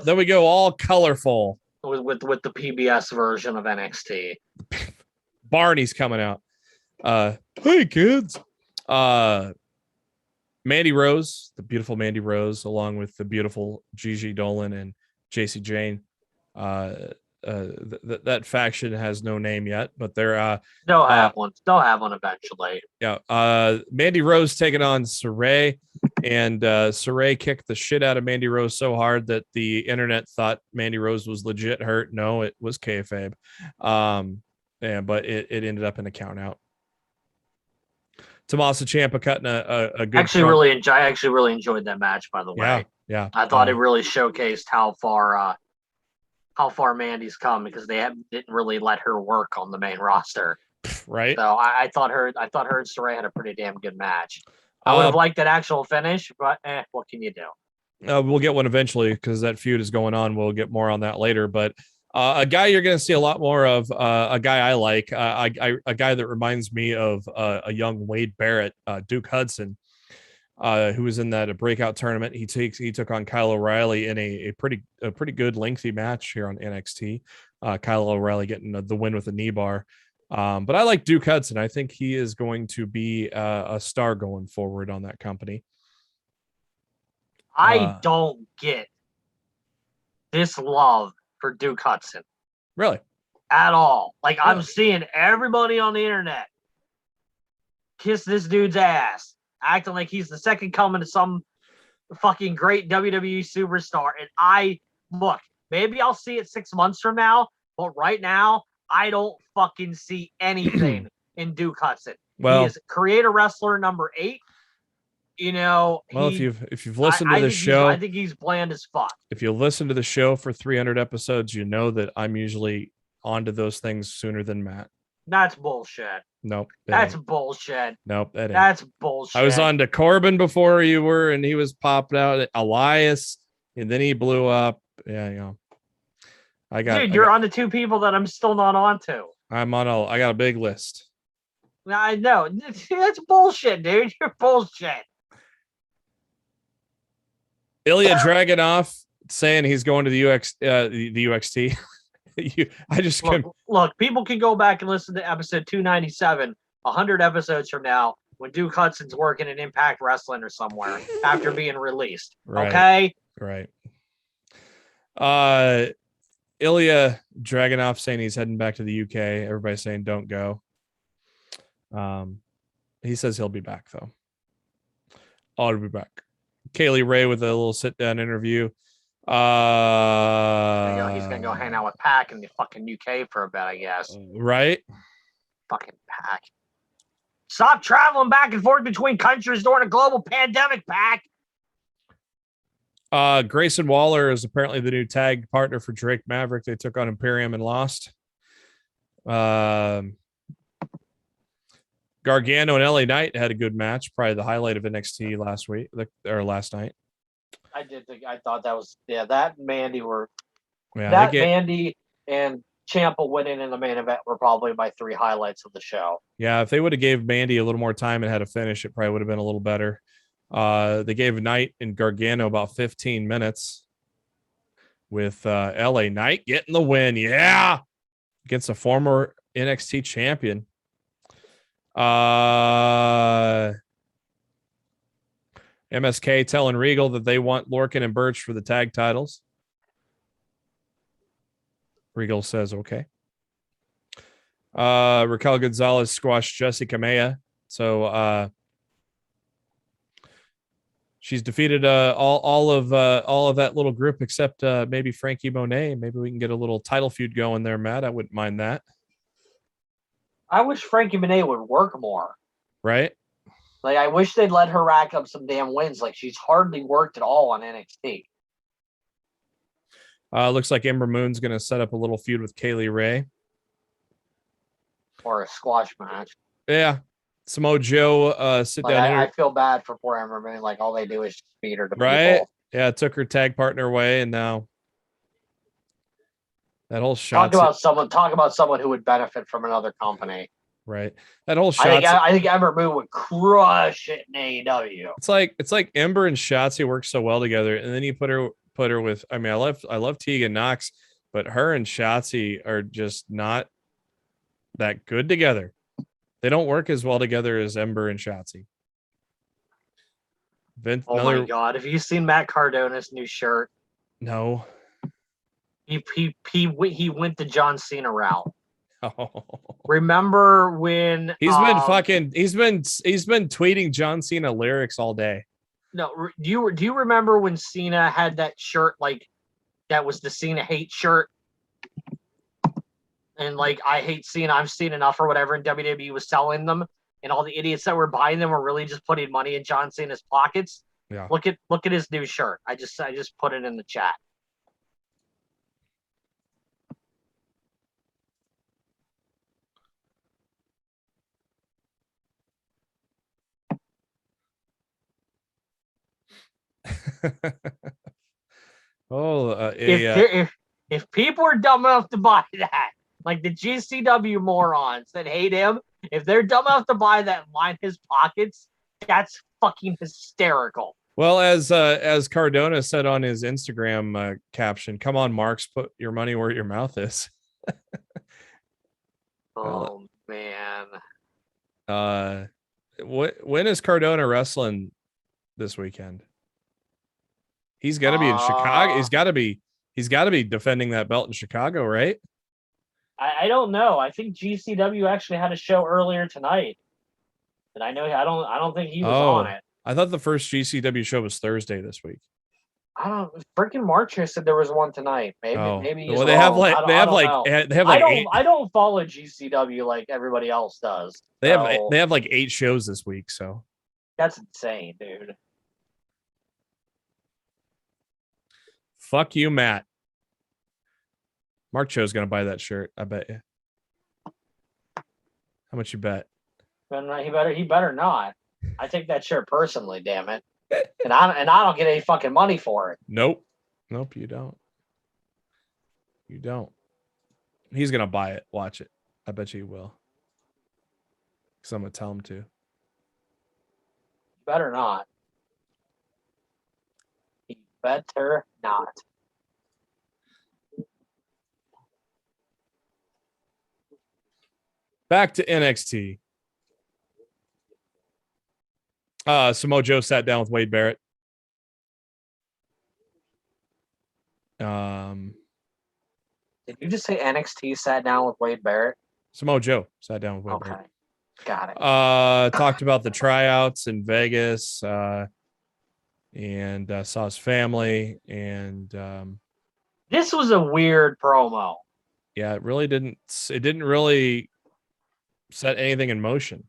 A: Then we go all colorful
B: with the PBS version of NXT.
A: Barney's coming out. Hey kids. Mandy Rose, the beautiful Mandy Rose, along with the beautiful Gigi Dolan and JC Jane. That faction has no name yet, but they're
B: they'll have one. They'll have one eventually.
A: Yeah. Mandy Rose taking on Saray, and Saray kicked the shit out of Mandy Rose so hard that the internet thought Mandy Rose was legit hurt. No, it was kayfabe. But it ended up in a count out. Tommaso Ciampa cutting a good.
B: I actually really enjoyed that match. By the way,
A: yeah.
B: I thought it really showcased how far Mandy's come, because they didn't really let her work on the main roster.
A: Right.
B: So I thought her and Saray had a pretty damn good match. I would have liked an actual finish, but what can you do?
A: We'll get one eventually because that feud is going on. We'll get more on that later, but. A guy you're going to see a lot more of, a guy I like, a guy that reminds me of a young Wade Barrett, Duke Hudson, who was in that breakout tournament. He took on Kyle O'Reilly in a pretty good lengthy match here on NXT. Kyle O'Reilly getting the win with a knee bar. But I like Duke Hudson. I think he is going to be a star going forward on that company.
B: I don't get this love for Duke Hudson.
A: Really?
B: At all. Like, I'm seeing everybody on the internet kiss this dude's ass, acting like he's the second coming to some fucking great WWE superstar. And maybe I'll see it 6 months from now, but right now, I don't fucking see anything in Duke Hudson.
A: Well,
B: he is creator wrestler number 8.
A: If you've listened to the show,
B: I think he's bland as fuck.
A: If you listen to the show for 300 episodes, you know that I'm usually onto those things sooner than Matt.
B: That's bullshit.
A: Nope.
B: That's bullshit.
A: Nope.
B: That's bullshit.
A: I was on to Corbin before you were, and he was popped out. Elias, and then he blew up. Yeah,
B: you're on to 2 people that I'm still not on to.
A: I got a big list.
B: I know. That's bullshit, dude. You're bullshit.
A: Ilya Dragunov saying he's going to the UXT.
B: Look, people can go back and listen to episode 297 100 episodes from now when Duke Hudson's working in Impact Wrestling or somewhere after being released.
A: Right,
B: okay?
A: Right. Ilya Dragunov saying he's heading back to the UK. Everybody's saying don't go. He says he'll be back, though. I'll be back. Kaylee Ray with a little sit-down interview.
B: He's gonna go hang out with Pac in the fucking UK for a bit, I guess.
A: Right?
B: Fucking Pac. Stop traveling back and forth between countries during a global pandemic, Pac.
A: Grayson Waller is apparently the new tag partner for Drake Maverick. They took on Imperium and lost. Gargano and LA Knight had a good match, probably the highlight of NXT last night.
B: I thought that was that Mandy Mandy and Ciampa winning in the main event were probably my 3 highlights of the show.
A: Yeah, if they would have gave Mandy a little more time and had a finish, it probably would have been a little better. They gave Knight and Gargano about 15 minutes with LA Knight getting the win. Yeah, against a former NXT champion. MSK telling Regal that they want Lorcan and Birch for the tag titles. Regal says okay. Raquel Gonzalez squashed Jessie Kamea. So she's defeated all of that little group except maybe Frankie Monet. Maybe we can get a little title feud going there, Matt. I wouldn't mind that.
B: I wish Frankie Monet would work more.
A: Right?
B: Like, I wish they'd let her rack up some damn wins. Like, she's hardly worked at all on NXT.
A: Looks like Ember Moon's going to set up a little feud with Kaylee Ray.
B: Or a squash match.
A: Yeah. Samoa Joe sit
B: Like
A: down
B: I
A: here.
B: feel bad for poor Ember Moon. Like all they do is just beat her to
A: Right?
B: people.
A: Yeah, took her tag partner away, and now that whole
B: Talk
A: shot.
B: about someone who would benefit from another company.
A: Right. That whole
B: I think
A: shot.
B: I think Ember Moon would crush it in AEW.
A: It's like Ember and Shotzi work so well together, and then you put her with. I mean, I love Tegan Knox, but her and Shotzi are just not that good together. They don't work as well together as Ember and Shotzi.
B: Oh my god! Have you seen Matt Cardona's new shirt?
A: No.
B: He went the John Cena route.
A: Oh.
B: Remember when
A: He's been tweeting John Cena lyrics all day.
B: No, do you remember when Cena had that shirt, like that was the Cena hate shirt? And like I hate Cena, I've seen enough or whatever, and WWE was selling them, and all the idiots that were buying them were really just putting money in John Cena's pockets.
A: Yeah.
B: Look at his new shirt. I just put it in the chat. If people are dumb enough to buy that, like the GCW morons that hate him, if they're dumb enough to buy that and line his pockets, that's fucking hysterical.
A: Well, as Cardona said on his Instagram caption, "Come on, Marks, put your money where your mouth is."
B: Oh man.
A: When is Cardona wrestling this weekend? He's got to be in Chicago. He's got to be defending that belt in Chicago, right?
B: I don't know. I think GCW actually had a show earlier tonight. And I don't think he was on it.
A: I thought the first GCW show was Thursday this week.
B: I don't. Freaking Marcher said there was one tonight. Maybe.
A: Well, they have like
B: I don't follow GCW like everybody else does.
A: They have like 8 shows this week, so
B: that's insane, dude.
A: Fuck you, Matt. Mark Cho's gonna buy that shirt. I bet you. How much you bet?
B: He better not. I take that shirt personally, damn it. And I don't get any fucking money for it.
A: Nope, you don't. You don't. He's gonna buy it. Watch it. I bet you he will. Because I'm gonna tell him to.
B: Better not. He better not.
A: Back to NXT. Samoa Joe sat down with Wade Barrett.
B: Did you just say NXT sat down with Wade Barrett?
A: Samoa Joe sat down with Wade Barrett.
B: Got it.
A: Talked about the tryouts in Vegas, and saw his family, and
B: this was a weird promo.
A: Yeah, it didn't really set anything in motion.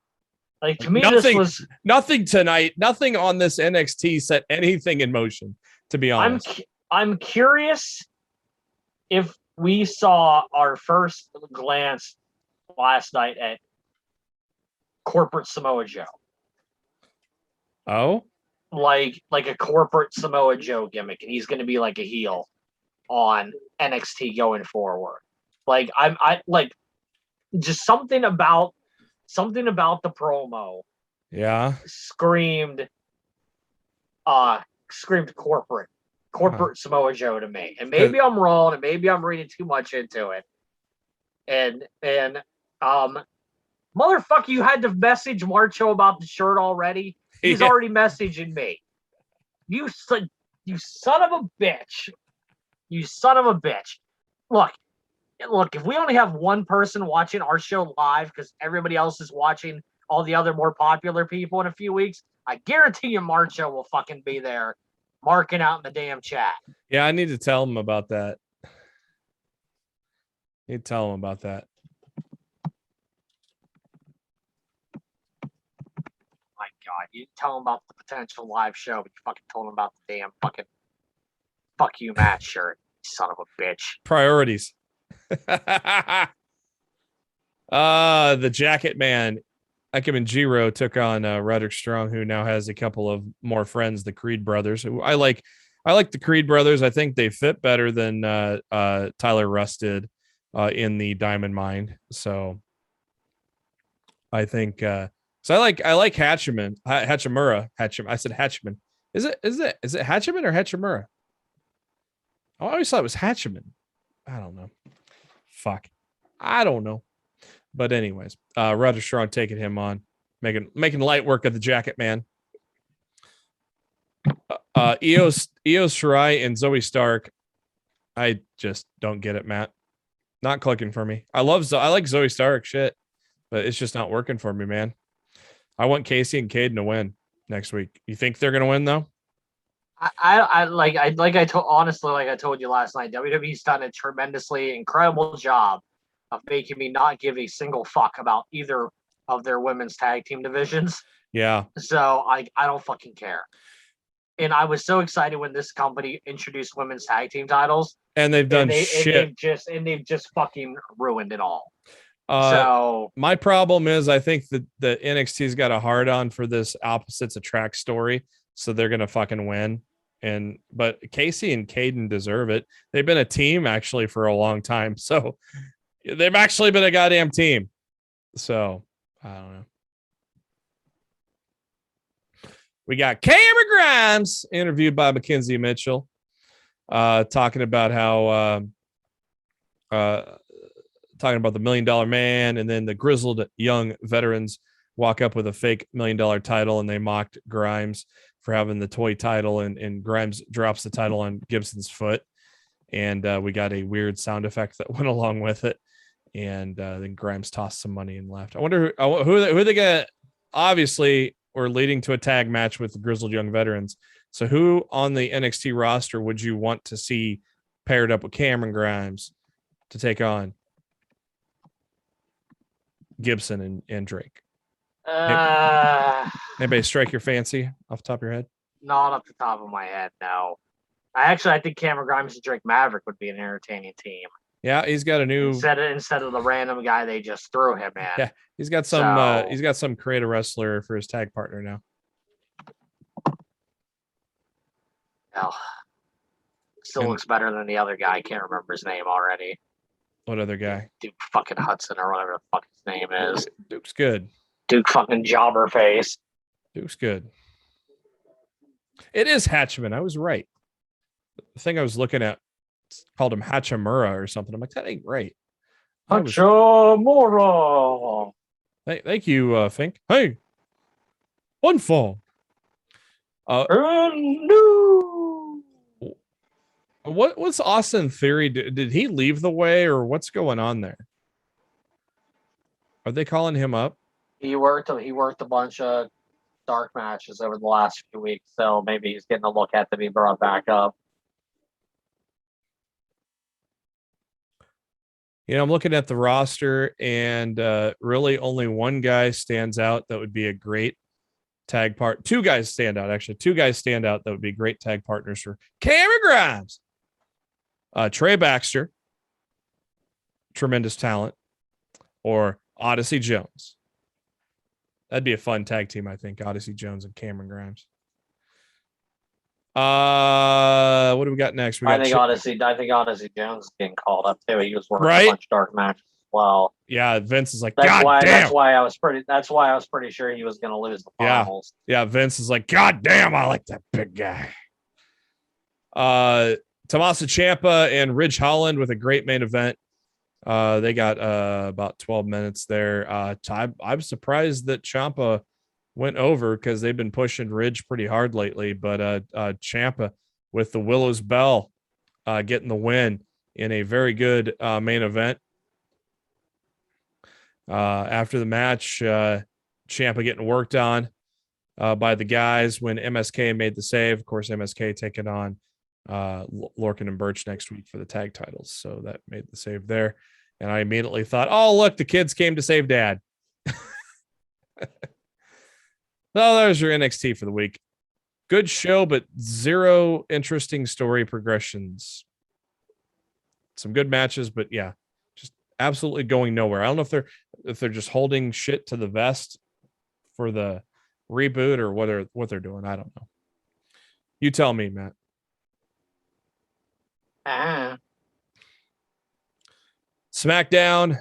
B: Like to me, this was
A: nothing tonight. Nothing on this NXT set anything in motion, to be honest.
B: I'm curious if we saw our first glance last night at corporate Samoa Joe.
A: Oh?
B: Like a corporate Samoa Joe gimmick, and he's gonna be like a heel on NXT going forward. Like I like just something about the promo.
A: Yeah.
B: Screamed corporate Samoa Joe to me. And maybe I'm wrong, and maybe I'm reading too much into it. And motherfucker, you had to message Marcho about the shirt already. He's already messaging me. You son of a bitch. You son of a bitch. Look, if we only have one person watching our show live because everybody else is watching all the other more popular people in a few weeks, I guarantee you Marcho will fucking be there marking out in the damn chat.
A: Yeah, I need to tell him about that. My
B: God, you tell him about the potential live show, but you fucking told him about the damn fucking fuck you Matt shirt, you son of a bitch.
A: Priorities. The Jacket Man Ikemen Jiro took on Roderick Strong, who now has a couple of more friends, the Creed brothers. Who I like the Creed brothers. I think they fit better than Tyler Rust did in the Diamond Mine. So I think so. I like Hachimura. I said Hachiman. Is it Hachiman or Hachimura? I always thought it was Hachiman. I don't know. Fuck. I don't know. But anyways, Roger Strong taking him on, making light work of the Jacket Man. Io Shirai and Zoe Stark. I just don't get it, Matt. Not clicking for me. I like Zoe Stark shit, but it's just not working for me, man. I want Casey and Caden to win next week. You think they're gonna win though?
B: I told you last night, WWE's done a tremendously incredible job of making me not give a single fuck about either of their women's tag team divisions.
A: Yeah.
B: So I don't fucking care. And I was so excited when this company introduced women's tag team titles.
A: And they've done shit.
B: And they've just fucking ruined it all.
A: So my problem is I think that the NXT's got a hard on for this opposites attract story. So they're gonna fucking win. But Casey and Caden deserve it. They've been a team actually for a long time. So they've actually been a goddamn team. So I don't know. We got Cameron Grimes interviewed by Mackenzie Mitchell, talking about how talking about the $1 Million Man, and then the grizzled young veterans walk up with a fake $1 Million title, and they mocked Grimes for having the toy title, and Grimes drops the title on Gibson's foot, and we got a weird sound effect that went along with it, and then Grimes tossed some money and left. I wonder who they got. Obviously, we're leading to a tag match with the grizzled young veterans. So who on the NXT roster would you want to see paired up with Cameron Grimes to take on Gibson and Drake? Anybody strike your fancy off the top of your head?
B: Not off the top of my head, no. I think Cameron Grimes and Drake Maverick would be an entertaining team.
A: Yeah, he's got a new
B: instead of the random guy they just threw him in.
A: Yeah, he's got some creative wrestler for his tag partner now.
B: Well, still looks better than the other guy. I can't remember his name already.
A: What other guy?
B: Duke fucking Hudson or whatever the fuck his name is.
A: Duke's good.
B: Duke fucking jobber face.
A: Duke's good. It is Hatchman. I was right. The thing I was looking at called him Hachimura or something. I'm like, that ain't right.
B: Hachimura.
A: Thank you, Fink. Hey, one fall. What's Austin Theory? Did he leave the way, or what's going on there? Are they calling him up?
B: He worked a bunch of dark matches over the last few weeks, so maybe he's getting a look at to be brought back up.
A: You know, I'm looking at the roster, and really only one guy stands out that would be a great tag part. Two guys stand out, actually. Two guys stand out that would be great tag partners for Cameron Grimes. Trey Baxter, tremendous talent, or Odyssey Jones. That'd be a fun tag team, I think. Odyssey Jones and Cameron Grimes. What do we got next?
B: I think Odyssey Jones is getting called up too. He was working a bunch of dark matches as well.
A: Yeah, Vince is like,
B: That's why I was pretty sure he was gonna lose the finals.
A: Yeah, Vince is like, God damn, I like that big guy. Tommaso Ciampa and Ridge Holland with a great main event. They got about 12 minutes there. I'm surprised that Ciampa went over because they've been pushing Ridge pretty hard lately, but Ciampa with the Willow's Bell getting the win in a very good main event. After the match, Ciampa getting worked on by the guys when MSK made the save. Of course, MSK taking on Lorcan and Birch next week for the tag titles, so that made the save there. And I immediately thought, oh, look, the kids came to save dad. No, there's your NXT for the week. Good show, but zero interesting story progressions. Some good matches, but yeah, just absolutely going nowhere. I don't know if they're just holding shit to the vest for the reboot or what they're doing. I don't know. You tell me, Matt. SmackDown,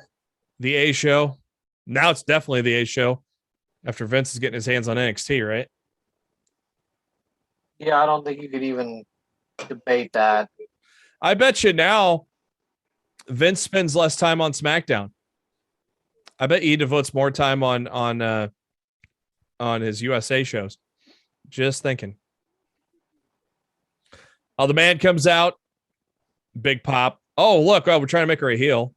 A: the A show. Now it's definitely the A show after Vince is getting his hands on NXT, right?
B: Yeah, I don't think you could even debate that.
A: I bet you now Vince spends less time on SmackDown. I bet he devotes more time on his USA shows. Just thinking. Oh, the man comes out. Big pop. Oh, look, we're trying to make her a heel.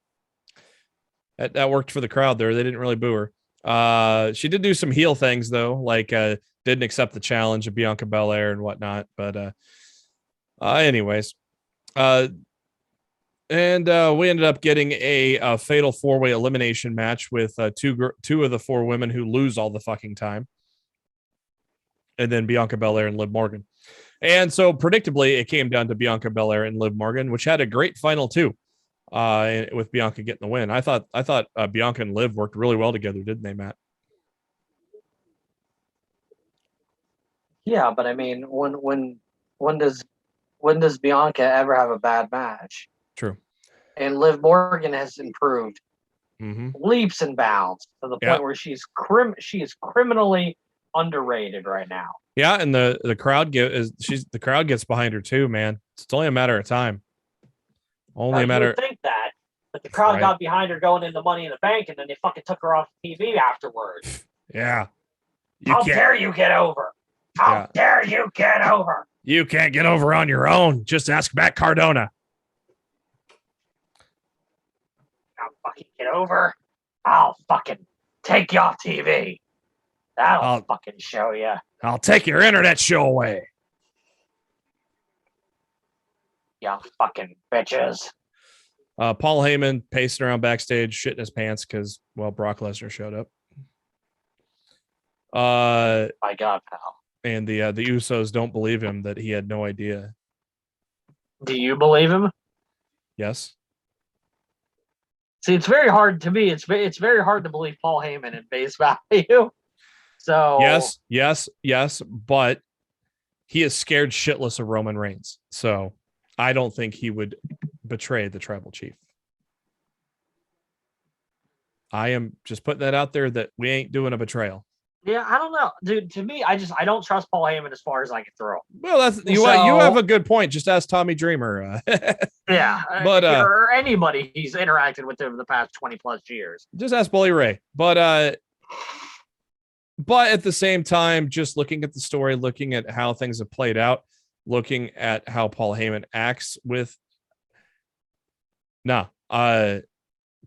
A: That worked for the crowd there. They didn't really boo her. She did do some heel things though, like didn't accept the challenge of Bianca Belair and whatnot. But anyways, and we ended up getting a fatal 4-way elimination match with two of the 4 women who lose all the fucking time, and then Bianca Belair and Liv Morgan. And so predictably, it came down to Bianca Belair and Liv Morgan, which had a great final too. With Bianca getting the win. I thought Bianca and Liv worked really well together, didn't they, Matt?
B: Yeah, but I mean, when does Bianca ever have a bad match?
A: True.
B: And Liv Morgan has improved leaps and bounds to the point where she is criminally underrated right now.
A: Yeah, and the crowd the crowd gets behind her too, man. It's only a matter of time. Only a matter.
B: You would think that, but the crowd got behind her going into Money in the Bank, and then they fucking took her off TV afterwards.
A: Yeah.
B: How dare you get over? How dare you get over?
A: You can't get over on your own. Just ask Matt Cardona.
B: I'll fucking get over. I'll fucking take you off TV. I'll fucking show you.
A: I'll take your internet show away.
B: You fucking bitches.
A: Paul Heyman pacing around backstage, shitting his pants because, well, Brock Lesnar showed up.
B: My God, pal.
A: And the Usos don't believe him that he had no idea.
B: Do you believe him?
A: Yes.
B: See, it's very hard to me. It's very hard to believe Paul Heyman in base value. So
A: yes, but he is scared shitless of Roman Reigns. So I don't think he would betray the tribal chief. I am just putting that out there that we ain't doing a betrayal.
B: Yeah, I don't know, dude. To me, I don't trust Paul Heyman as far as I can throw.
A: Well, that's you have a good point. Just ask Tommy Dreamer.
B: Yeah,
A: but
B: or anybody he's interacted with over the past 20 plus years.
A: Just ask Bully Ray. But at the same time, just looking at the story, looking at how things have played out, looking at how Paul Heyman acts with.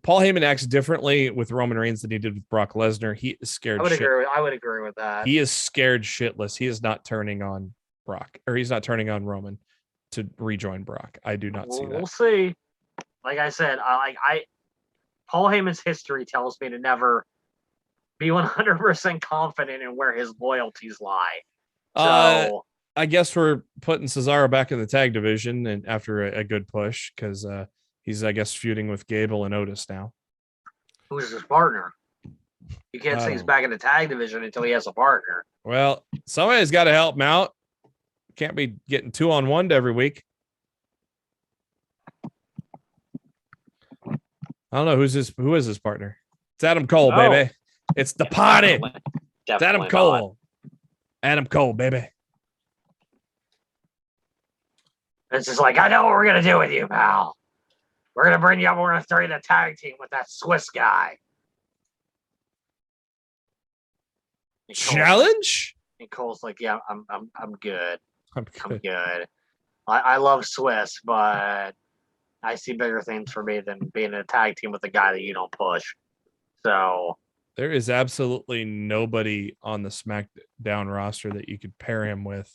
A: Paul Heyman acts differently with Roman Reigns than he did with Brock Lesnar. He is scared.
B: I would agree with that.
A: He is scared shitless. He is not turning on Brock, or he's not turning on Roman to rejoin Brock. I do not see that.
B: We'll see. Like I said, Paul Heyman's history tells me to never be 100% confident in where his loyalties lie. So
A: I guess we're putting Cesaro back in the tag division, and after a good push, because he's, I guess, feuding with Gable and Otis now.
B: Who's his partner? You can't say he's back in the tag division until he has a partner.
A: Well, somebody's got to help him out. Can't be getting 2-on-1 every week. I don't know who is his partner. It's Adam Cole, baby. It's the party.
B: Definitely
A: it's Adam Cole. Adam Cole, baby.
B: It's just like, I know what we're gonna do with you, pal. We're gonna bring you up. We're gonna throw you in a tag team with that Swiss guy.
A: Challenge?
B: And Cole's like, yeah, I'm good.
A: I'm
B: good. I love Swiss, but I see bigger things for me than being in a tag team with a guy that you don't push. So
A: there is absolutely nobody on the SmackDown roster that you could pair him with.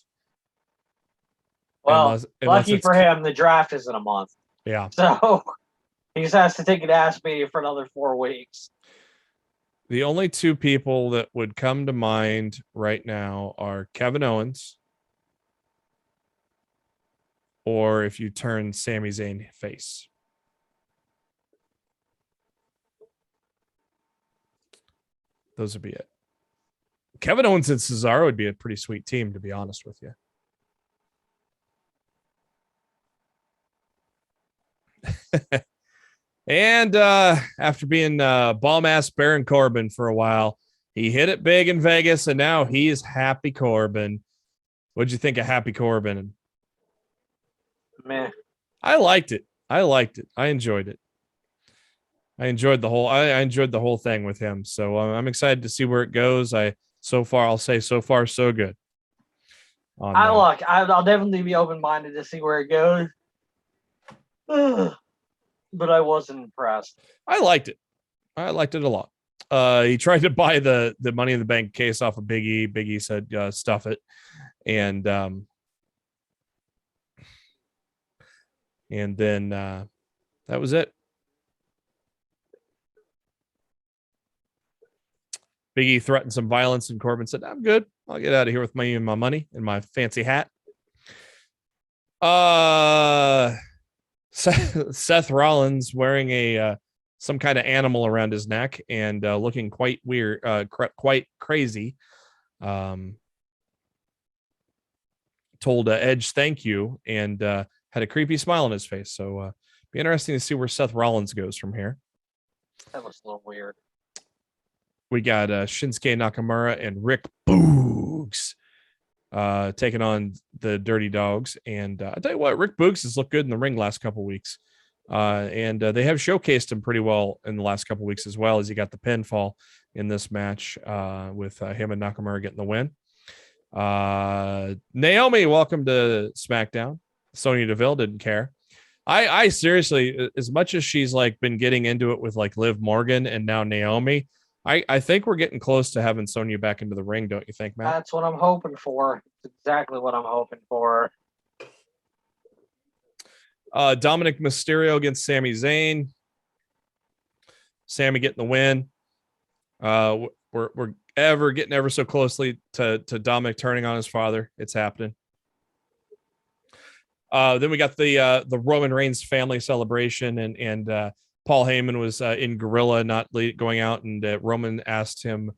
B: Well, lucky for him, the draft is in a month.
A: Yeah.
B: So he just has to take an ass beating for another 4 weeks.
A: The only 2 people that would come to mind right now are Kevin Owens, or if you turn Sami Zayn face. Those would be it. Kevin Owens and Cesaro would be a pretty sweet team, to be honest with you. And after being bomb-ass Baron Corbin for a while, he hit it big in Vegas, and now he is Happy Corbin. What'd you think of Happy Corbin?
B: Meh.
A: I liked it. I enjoyed it. I enjoyed the whole thing with him. So I'm excited to see where it goes. So far so good.
B: I'll definitely be open-minded to see where it goes. But I wasn't impressed.
A: I liked it. I liked it a lot. He tried to buy the Money in the Bank case off of Big E. Big E said, stuff it. And then that was it. Big E threatened some violence, and Corbin said, I'm good. I'll get out of here with my money and my fancy hat. Seth Rollins wearing some kind of animal around his neck and looking quite weird, quite crazy. Told Edge thank you and had a creepy smile on his face. So be interesting to see where Seth Rollins goes from here.
B: That was a little weird.
A: We got Shinsuke Nakamura and Rick Boogs taking on the Dirty Dogs. And I tell you what, Rick Boogs has looked good in the ring last couple weeks. And they have showcased him pretty well in the last couple weeks as well, as he got the pinfall in this match with him and Nakamura getting the win. Naomi, welcome to SmackDown. Sonya Deville didn't care. I seriously, as much as she's like been getting into it with like Liv Morgan and now Naomi, I think we're getting close to having Sonya back into the ring, don't you think, Matt?
B: That's what I'm hoping for. It's exactly what I'm hoping for.
A: Dominic Mysterio against Sami Zayn. Sami getting the win. We're getting ever so closely to Dominic turning on his father. It's happening. Then we got the Roman Reigns family celebration, and Paul Heyman was in Gorilla, not going out, and Roman asked him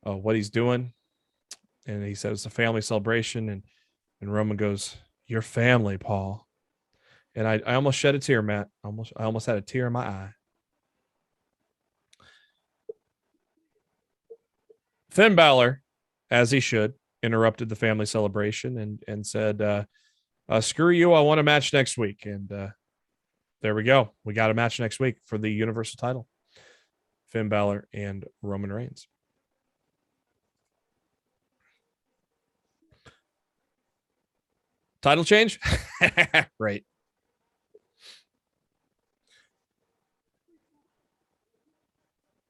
A: what he's doing, and he said it's a family celebration, and Roman goes, "Your family, Paul." And I almost shed a tear, Matt. I almost had a tear in my eye. Finn Balor, as he should, interrupted the family celebration and said, screw you, I want a match next week. And there we go. We got a match next week for the Universal title. Finn Balor and Roman Reigns. Title change? Right.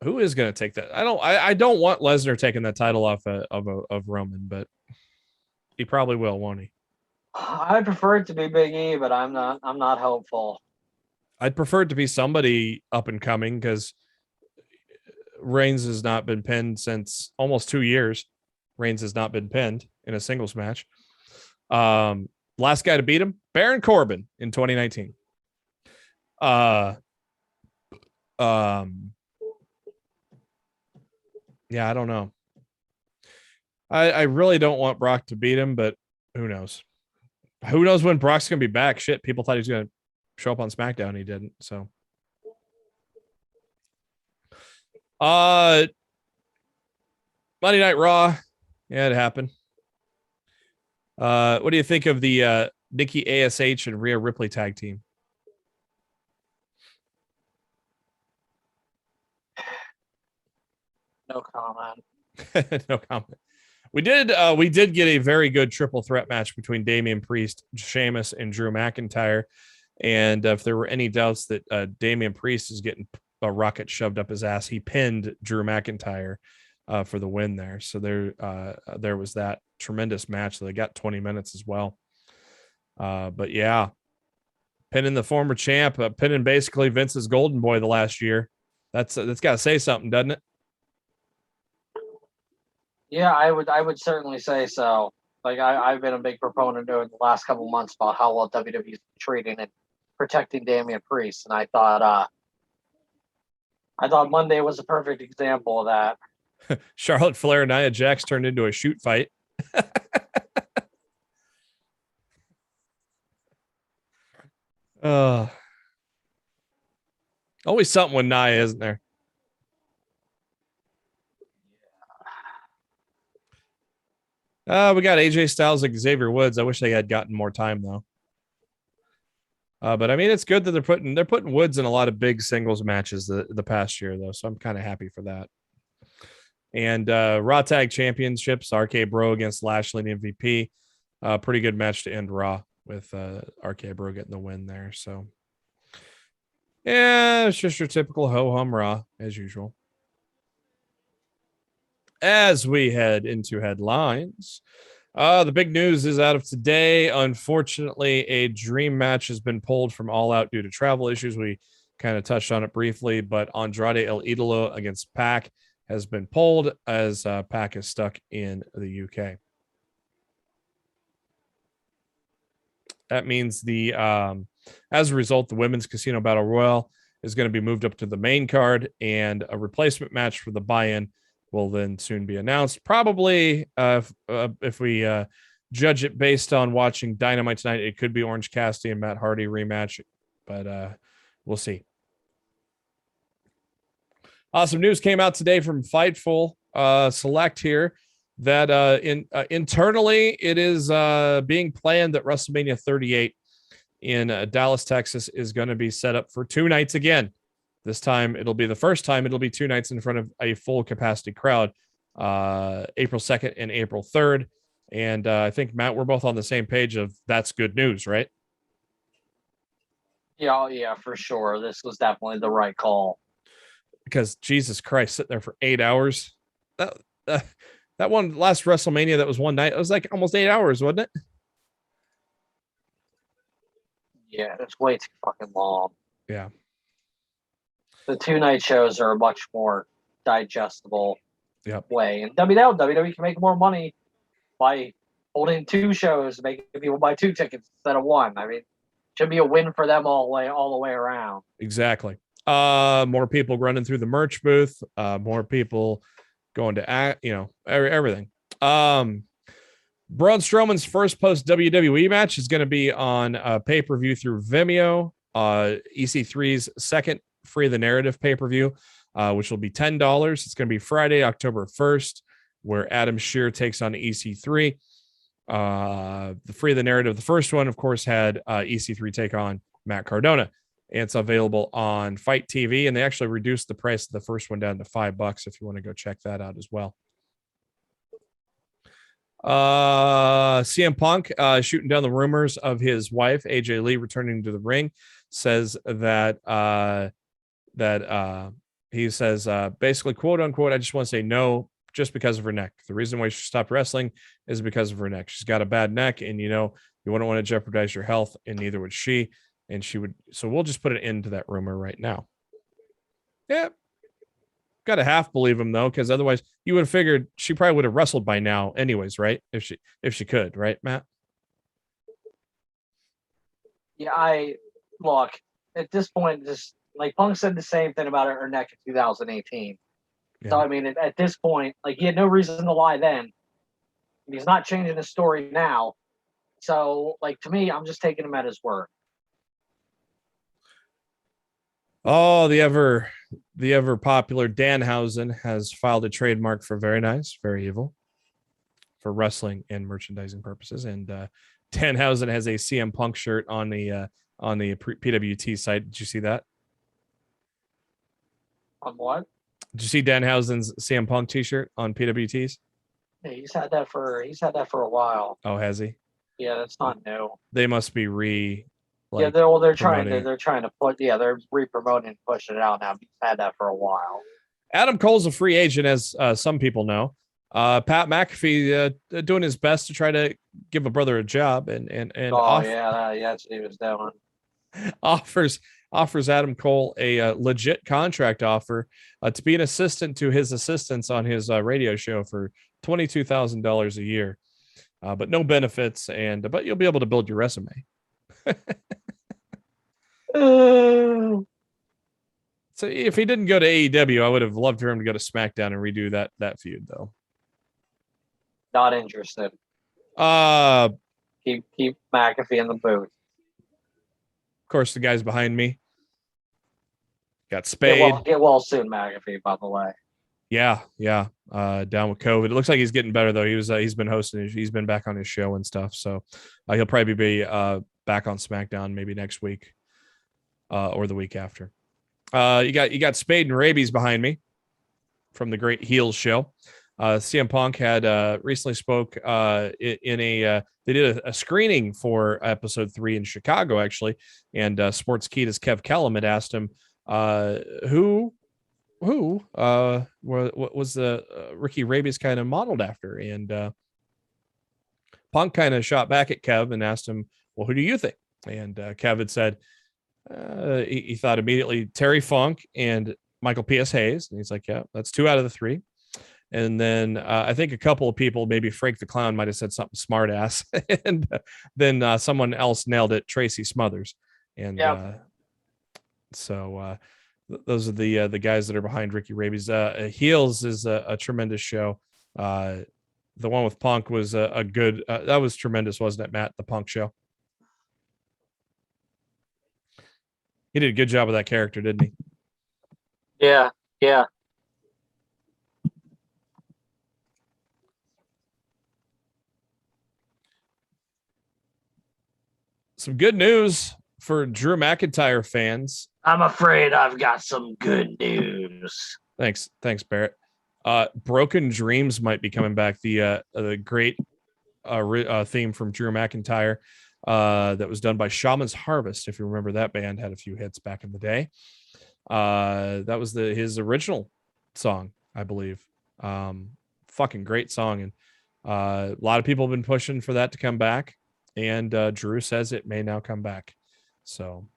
A: Who is going to take that? I don't want Lesnar taking that title off of Roman, but he probably will, won't he?
B: I prefer it to be Big E, but I'm not hopeful.
A: I'd prefer it to be somebody up and coming, because Reigns has not been pinned since almost 2 years. Reigns has not been pinned in a singles match. Last guy to beat him, Baron Corbin in 2019. Yeah, I don't know. I really don't want Brock to beat him, but who knows? Who knows when Brock's going to be back? Shit, people thought he was going to show up on SmackDown. He didn't. So, Monday Night Raw. Yeah, it happened. What do you think of the Nikki ASH and Rhea Ripley tag team?
B: No comment.
A: No comment. We did get a very good triple threat match between Damian Priest, Sheamus, and Drew McIntyre. And if there were any doubts that Damian Priest is getting a rocket shoved up his ass, he pinned Drew McIntyre for the win there. So there was that tremendous match. So they got 20 minutes as well. But yeah, pinning the former champ, pinning basically Vince's golden boy the last year. That's got to say something, doesn't it?
B: Yeah, I would certainly say so. Like I've been a big proponent of it the last couple of months about how well WWE's treating and protecting Damian Priest, and I thought Monday was a perfect example of that.
A: Charlotte Flair, Nia Jax turned into a shoot fight. Always something with Nia, isn't there? We got AJ Styles and Xavier Woods. I wish they had gotten more time though. But I mean, it's good that they're putting Woods in a lot of big singles matches the past year though, so I'm kind of happy for that. And Raw Tag Championships, RK Bro against Lashley and MVP. Pretty good match to end Raw with RK Bro getting the win there. So yeah, it's just your typical ho-hum Raw as usual. As we head into headlines, the big news is out of today. Unfortunately, a dream match has been pulled from All Out due to travel issues. We kind of touched on it briefly, but Andrade El Idolo against Pac has been pulled as Pac is stuck in the UK. That means as a result, the Women's Casino Battle Royal is going to be moved up to the main card, and a replacement match for the buy-in will then soon be announced. Probably, if we judge it based on watching Dynamite tonight, it could be Orange Cassidy and Matt Hardy rematch, but we'll see. Some news came out today from Fightful Select here that internally it is being planned that WrestleMania 38 in Dallas, Texas is going to be set up for 2 nights again. This time, it'll be the first time it'll be 2 nights in front of a full capacity crowd, April 2nd and April 3rd. And I think, Matt, we're both on the same page of that's good news, right?
B: Yeah, for sure. This was definitely the right call.
A: Because Jesus Christ, sitting there for 8 hours. That one last WrestleMania that was one night, it was like almost 8 hours, wasn't it?
B: Yeah, it's way too fucking long.
A: Yeah.
B: The 2-night shows are a much more digestible way. And WWE can make more money by holding 2 shows, making people buy 2 tickets instead of 1. I mean, it should be a win for them all the way around.
A: Exactly. More people running through the merch booth, more people going to everything. Braun Strowman's first post WWE match is going to be on pay-per-view through Vimeo. EC3's second Free the Narrative pay-per-view, which will be $10. It's going to be Friday, October 1st, where Adam Shear takes on EC3. The Free the Narrative, the first one, of course, had EC3 take on Matt Cardona. And it's available on Fight TV, and they actually reduced the price of the first one down to $5 if you want to go check that out as well. CM Punk shooting down the rumors of his wife AJ Lee returning to the ring, says that he says basically, quote unquote, I just want to say no just because of her neck. The reason why she stopped wrestling is because of her neck. She's got a bad neck, and you wouldn't want to jeopardize your health, and neither would she. And she would, so we'll just put an end to that rumor right now. Yeah. Got to half believe him though, because otherwise you would have figured she probably would have wrestled by now anyways, right? If she could, right, Matt?
B: Yeah, look, at this point, just like Punk said the same thing about her neck in 2018. Yeah. So I mean, at this point, like he had no reason to lie then. He's not changing the story now. So like to me, I'm just taking him at his word.
A: Oh, the ever popular Danhausen has filed a trademark for Very Nice, Very Evil for wrestling and merchandising purposes. And Danhausen has a CM Punk shirt on the PWT site. Did you see that?
B: On what?
A: Did you see Danhausen's CM Punk t-shirt on PWTs?
B: Yeah, he's had that for a while.
A: Oh, has he?
B: Yeah, that's not new.
A: They must be
B: they're trying to put they're re-promoting and pushing it out now. He's had that for a while.
A: Adam Cole's a free agent, as some people know. Pat McAfee doing his best to try to give a brother a job, and
B: that's what he was doing.
A: Offers Adam Cole a legit contract offer to be an assistant to his assistants on his radio show for $22,000 a year, but no benefits, but you'll be able to build your resume. So if he didn't go to AEW, I would have loved for him to go to SmackDown and redo that feud, though.
B: Not interested.
A: Of
B: Keep McAfee in the booth.
A: course, the guys behind me got Spade.
B: Get well soon, McAfee. By the way.
A: Yeah. Down with COVID. It looks like he's getting better though. He's been hosting. He's been back on his show and stuff. So he'll probably be back on SmackDown maybe next week or the week after. You got Spade and Rabies behind me from the Great Heels show. CM Punk had recently spoke in a they did a screening for episode 3 in Chicago actually, and Sports Kita's Kev Kellum had asked him who was the Ricky Rabies kind of modeled after, and Punk kind of shot back at Kev and asked him, well, who do you think? And Kev had said he thought immediately Terry Funk and Michael P.S. Hayes, and he's like, yeah, that's 2 out of the 3. And then I think a couple of people, maybe Frank the Clown, might have said something smart ass, and then someone else nailed it, Tracy Smothers, and so those are the guys that are behind Ricky Rabies. Heels is a tremendous show. The one with Punk was a good. That was tremendous, wasn't it, Matt? The Punk show. He did a good job of that character, didn't he?
B: Yeah.
A: Some good news for Drew McIntyre fans.
B: I'm afraid I've got some good news.
A: Thanks, Barrett. Broken Dreams might be coming back. The great theme from Drew McIntyre that was done by Shaman's Harvest. If you remember, that band had a few hits back in the day. That was his original song, I believe. Fucking great song, and a lot of people have been pushing for that to come back, and Drew says it may now come back. So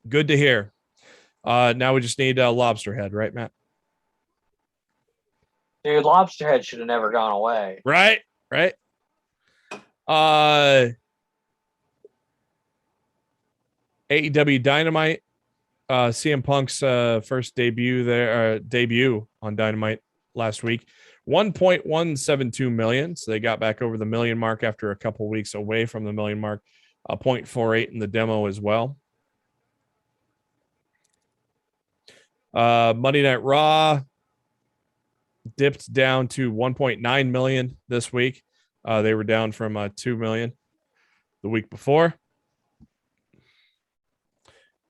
A: good to hear. Now we just need Lobster Head, right, Matt?
B: Dude, Lobster Head should have never gone away.
A: Right. AEW Dynamite. CM Punk's first debut on Dynamite last week. 1.172 million. So they got back over the million mark after a couple weeks away from the million mark. 0.48 in the demo as well. Monday Night Raw dipped down to 1.9 million this week. They were down from 2 million the week before.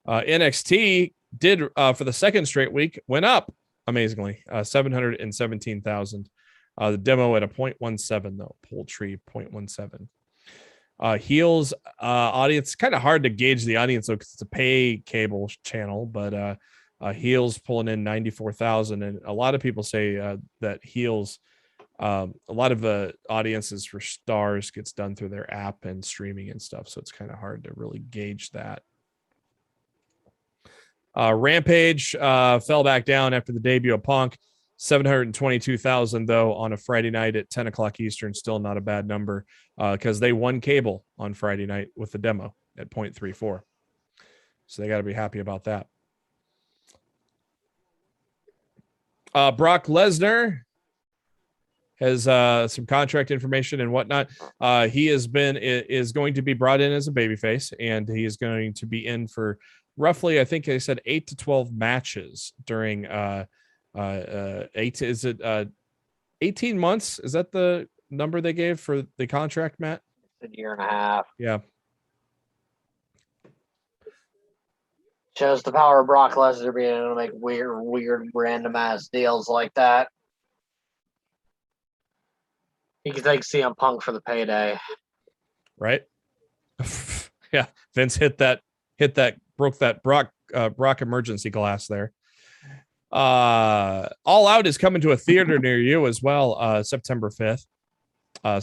A: NXT did for the second straight week went up amazingly, 717,000. The demo at a 0.17 though, Poultry 0.17. Heels audience, kind of hard to gauge the audience though because it's a pay cable channel, but Heels pulling in 94,000, and a lot of people say that Heels, a lot of audiences for Stars gets done through their app and streaming and stuff, so it's kind of hard to really gauge that. Rampage fell back down after the debut of Punk. 722,000 though on a Friday night at 10 o'clock Eastern. Still not a bad number because they won cable on Friday night with the demo at 0.34. So they got to be happy about that. Brock Lesnar has some contract information and whatnot. He is going to be brought in as a babyface, and he is going to be in for roughly, I think they said 8 to 12 matches during 18 months? Is that the number they gave for the contract, Matt?
B: It's a year and a half.
A: Yeah.
B: Shows the power of Brock Lesnar being able to make weird, random ass deals like that. You can thank CM Punk for the payday.
A: Right? Yeah. Vince broke that Brock emergency glass there. All Out is coming to a theater near you as well, September 5th.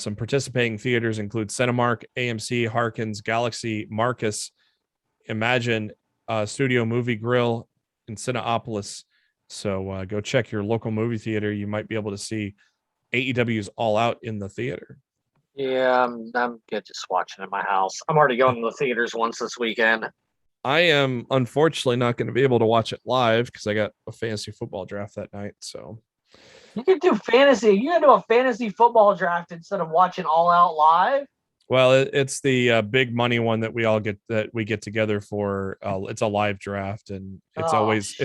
A: Some participating theaters include Cinemark, AMC, Harkins, Galaxy, Marcus, Imagine, Studio Movie Grill, and Cineopolis. So go check your local movie theater. You might be able to see AEW's All Out in the theater.
B: Yeah, I'm good just watching in my house. I'm already going to the theaters once this weekend.
A: I am unfortunately not going to be able to watch it live because I got a fantasy football draft that night. So
B: You can do fantasy. You can do a fantasy football draft instead of watching All Out live.
A: well, it's the big money one that we get together for. It's a live draft, and it's always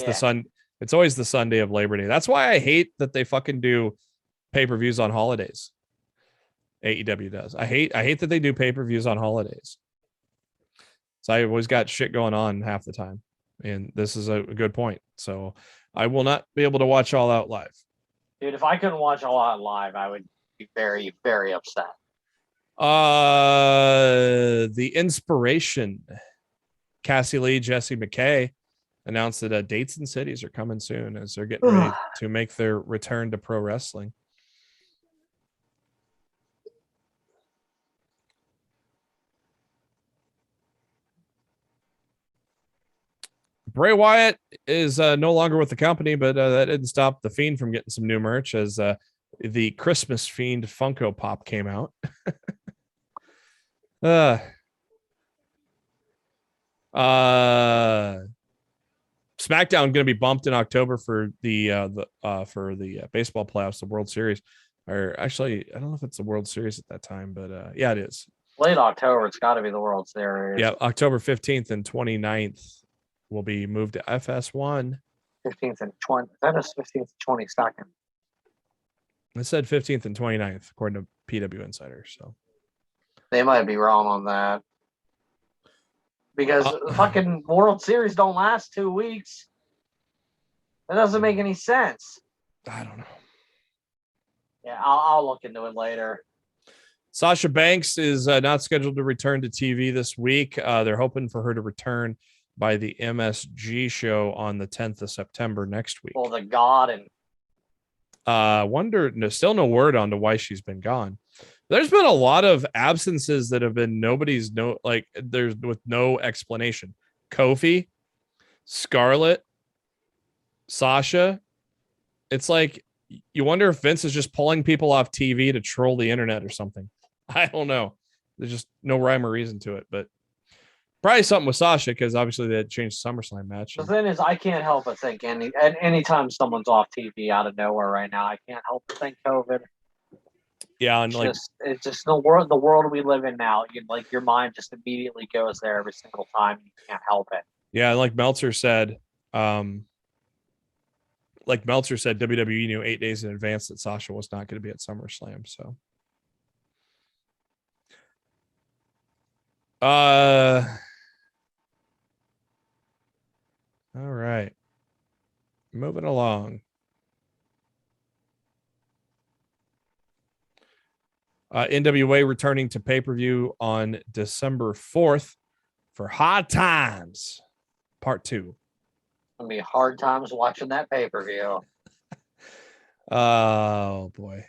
A: the Sunday of Labor Day. That's why I hate that they fucking do pay-per-views on holidays. AEW does. I hate that they do pay-per-views on holidays. So I always got shit going on half the time. And this is a good point. So I will not be able to watch All Out live.
B: Dude, if I couldn't watch All Out live, I would be very, very upset.
A: The Inspiration, Cassie Lee, Jesse McKay announced that dates and cities are coming soon as they're getting ready to make their return to pro wrestling. Bray Wyatt is no longer with the company, but that didn't stop the Fiend from getting some new merch as the Christmas Fiend Funko Pop came out. SmackDown going to be bumped in October for the baseball playoffs, the World Series. Or actually, I don't know if it's the World Series at that time, but yeah, it is.
B: Late October, it's got to be the World Series.
A: Yeah, October 15th and 29th will be moved to FS1.
B: 15th and 20. That is 15th and 22nd.
A: It said 15th and 29th, according to PW Insider. So
B: they might be wrong on that. Because the fucking World Series don't last 2 weeks. That doesn't make any sense.
A: I don't know.
B: Yeah, I'll look into it later.
A: Sasha Banks is not scheduled to return to TV this week. They're hoping for her to return by the MSG show on the 10th of September next week.
B: Well, the God and
A: still no word on to why she's been gone. There's been a lot of absences that have been there's with no explanation. Kofi, Scarlett, Sasha. It's like you wonder if Vince is just pulling people off TV to troll the internet or something. I don't know. There's just no rhyme or reason to it, but probably something with Sasha because obviously they had changed the SummerSlam match.
B: The thing is, I can't help but think anytime someone's off TV out of nowhere right now, I can't help but think COVID.
A: Yeah, and
B: it's just the world we live in now. Your mind just immediately goes there every single time. You can't help it.
A: Yeah, like Meltzer said, WWE knew 8 days in advance that Sasha was not going to be at SummerSlam. So, all right, moving along. NWA returning to pay-per-view on December 4th for Hard Times Part 2.
B: It's gonna be hard times watching that pay-per-view.
A: Oh boy.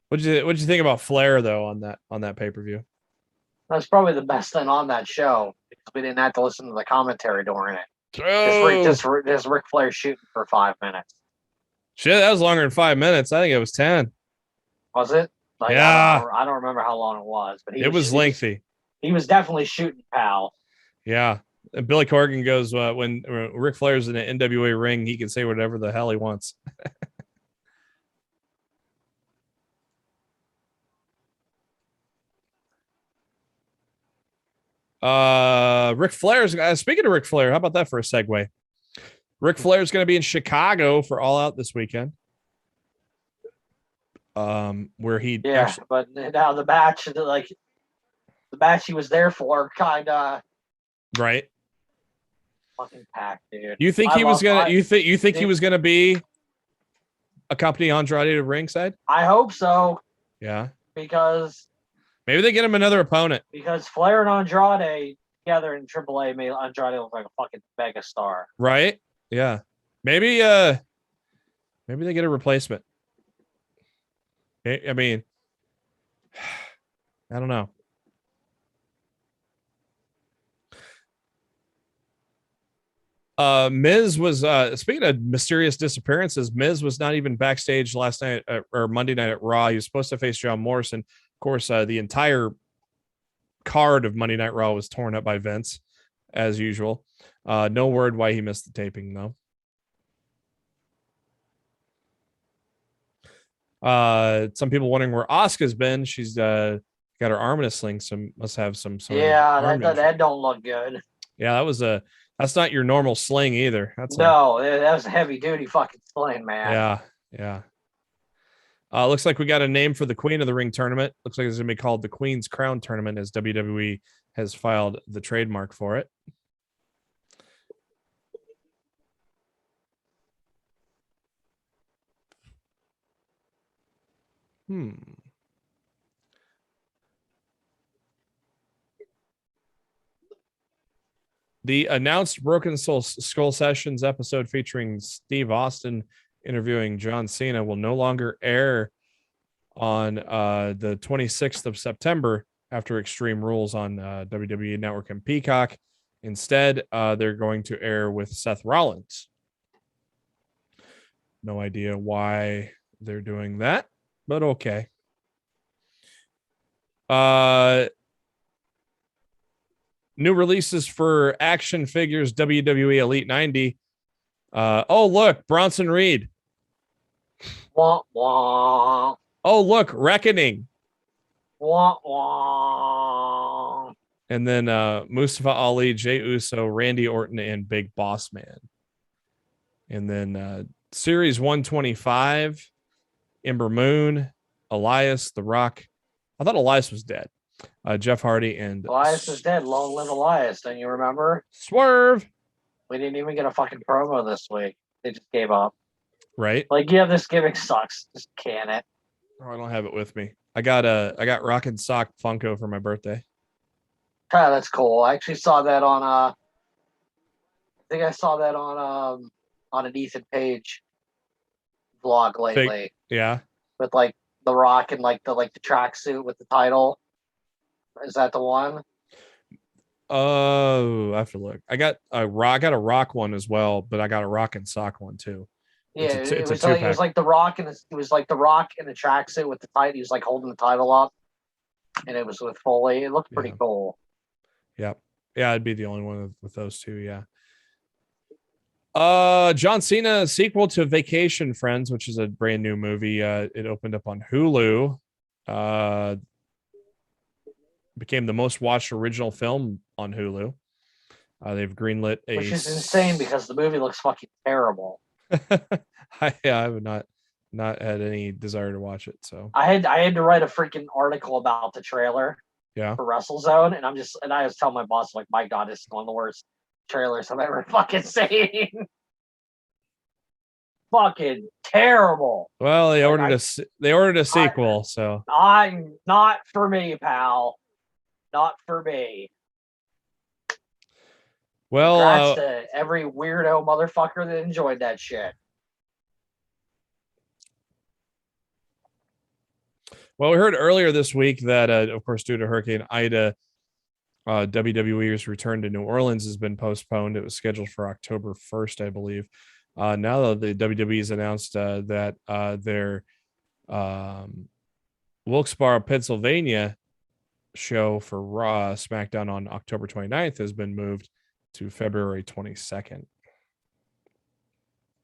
A: What'd you think about Flair though on that pay-per-view?
B: That's probably the best thing on that show because we didn't have to listen to the commentary during it.
A: Oh.
B: Just Ric Flair shooting for 5 minutes.
A: Shit, that was longer than 5 minutes. I think it was 10.
B: Was it?
A: Yeah.
B: I don't remember how long it was, but
A: it was lengthy.
B: He was definitely shooting, pal.
A: Yeah. And Billy Corgan goes, when Ric Flair's in an NWA ring, he can say whatever the hell he wants. Ric Flair's speaking of Ric Flair, how about that for a segue? Ric Flair's going to be in Chicago for All Out this weekend. Where he
B: but now the match he was there for kind of
A: right
B: fucking packed, dude.
A: You think he was gonna be accompanying Andrade to ringside?
B: I hope so.
A: Yeah,
B: because
A: maybe they get him another opponent.
B: Because Flair and Andrade together in AAA made Andrade look like a fucking mega star.
A: Right? Yeah. Maybe they get a replacement. I mean, I don't know. Miz was speaking of mysterious disappearances. Miz was not even backstage last night or Monday night at Raw. He was supposed to face John Morrison. Of course, the entire card of Monday Night Raw was torn up by Vince. as usual. No word why he missed the taping, though. Some people wondering where Asuka's been. She's got her arm in a sling, so must have some sort of arm injury.
B: That don't look good.
A: Yeah, that's not your normal sling either. That
B: was a heavy duty fucking sling, man.
A: Yeah. Looks like we got a name for the Queen of the Ring tournament. Looks like it's gonna be called the Queen's Crown Tournament, as WWE has filed the trademark for it. The announced Broken Skull Sessions episode featuring Steve Austin interviewing John Cena will no longer air on the 26th of September after Extreme Rules on WWE Network and Peacock. Instead, they're going to air with Seth Rollins. No idea why they're doing that, but okay. New releases for action figures WWE Elite 90. Oh, look, Bronson Reed.
B: Wah, wah.
A: Oh, look, Reckoning.
B: Wah, wah.
A: And then Mustafa Ali, Jey Uso, Randy Orton, and Big Boss Man. And then Series 125, Ember Moon, Elias, The Rock. I thought Elias was dead. Jeff Hardy and
B: Elias is dead. Long live Elias. Don't you remember?
A: Swerve.
B: We didn't even get a fucking promo this week. They just gave up.
A: Right.
B: Like, yeah, this gimmick sucks. Just can it.
A: Oh, I don't have it with me. I got Rock and Sock Funko for my birthday.
B: Ah, that's cool. I actually saw that on I think I saw that on an Ethan Page vlog lately.
A: Yeah.
B: With like The Rock and like the tracksuit with the title. Is that the one?
A: Oh, I have to look. I got a Rock one as well, but I got a Rock and Sock one too.
B: Yeah, it was like The Rock and it was like The Rock in the tracksuit with the title. He was like holding the title up, and it was with Foley. It looked pretty cool.
A: Yeah, I'd be the only one with those two. Yeah. John Cena sequel to Vacation Friends, which is a brand new movie. It opened up on Hulu. Became the most watched original film on Hulu. They've greenlit
B: which is insane because the movie looks fucking terrible.
A: I have not had any desire to watch it. So
B: I had to write a freaking article about the trailer.
A: Yeah.
B: For WrestleZone, and I was telling my boss, like, my God, this is one of the worst trailers I've ever fucking seen. Fucking terrible.
A: Well, they ordered a sequel, so
B: I'm not for me, pal. Not for me.
A: Well,
B: congrats to every weirdo motherfucker that enjoyed that shit.
A: Well, we heard earlier this week that, of course, due to Hurricane Ida, WWE's return to New Orleans has been postponed. It was scheduled for October 1st, I believe. Now the WWE has announced that their Wilkes-Barre, Pennsylvania show for Raw SmackDown on October 29th has been moved to February 22nd.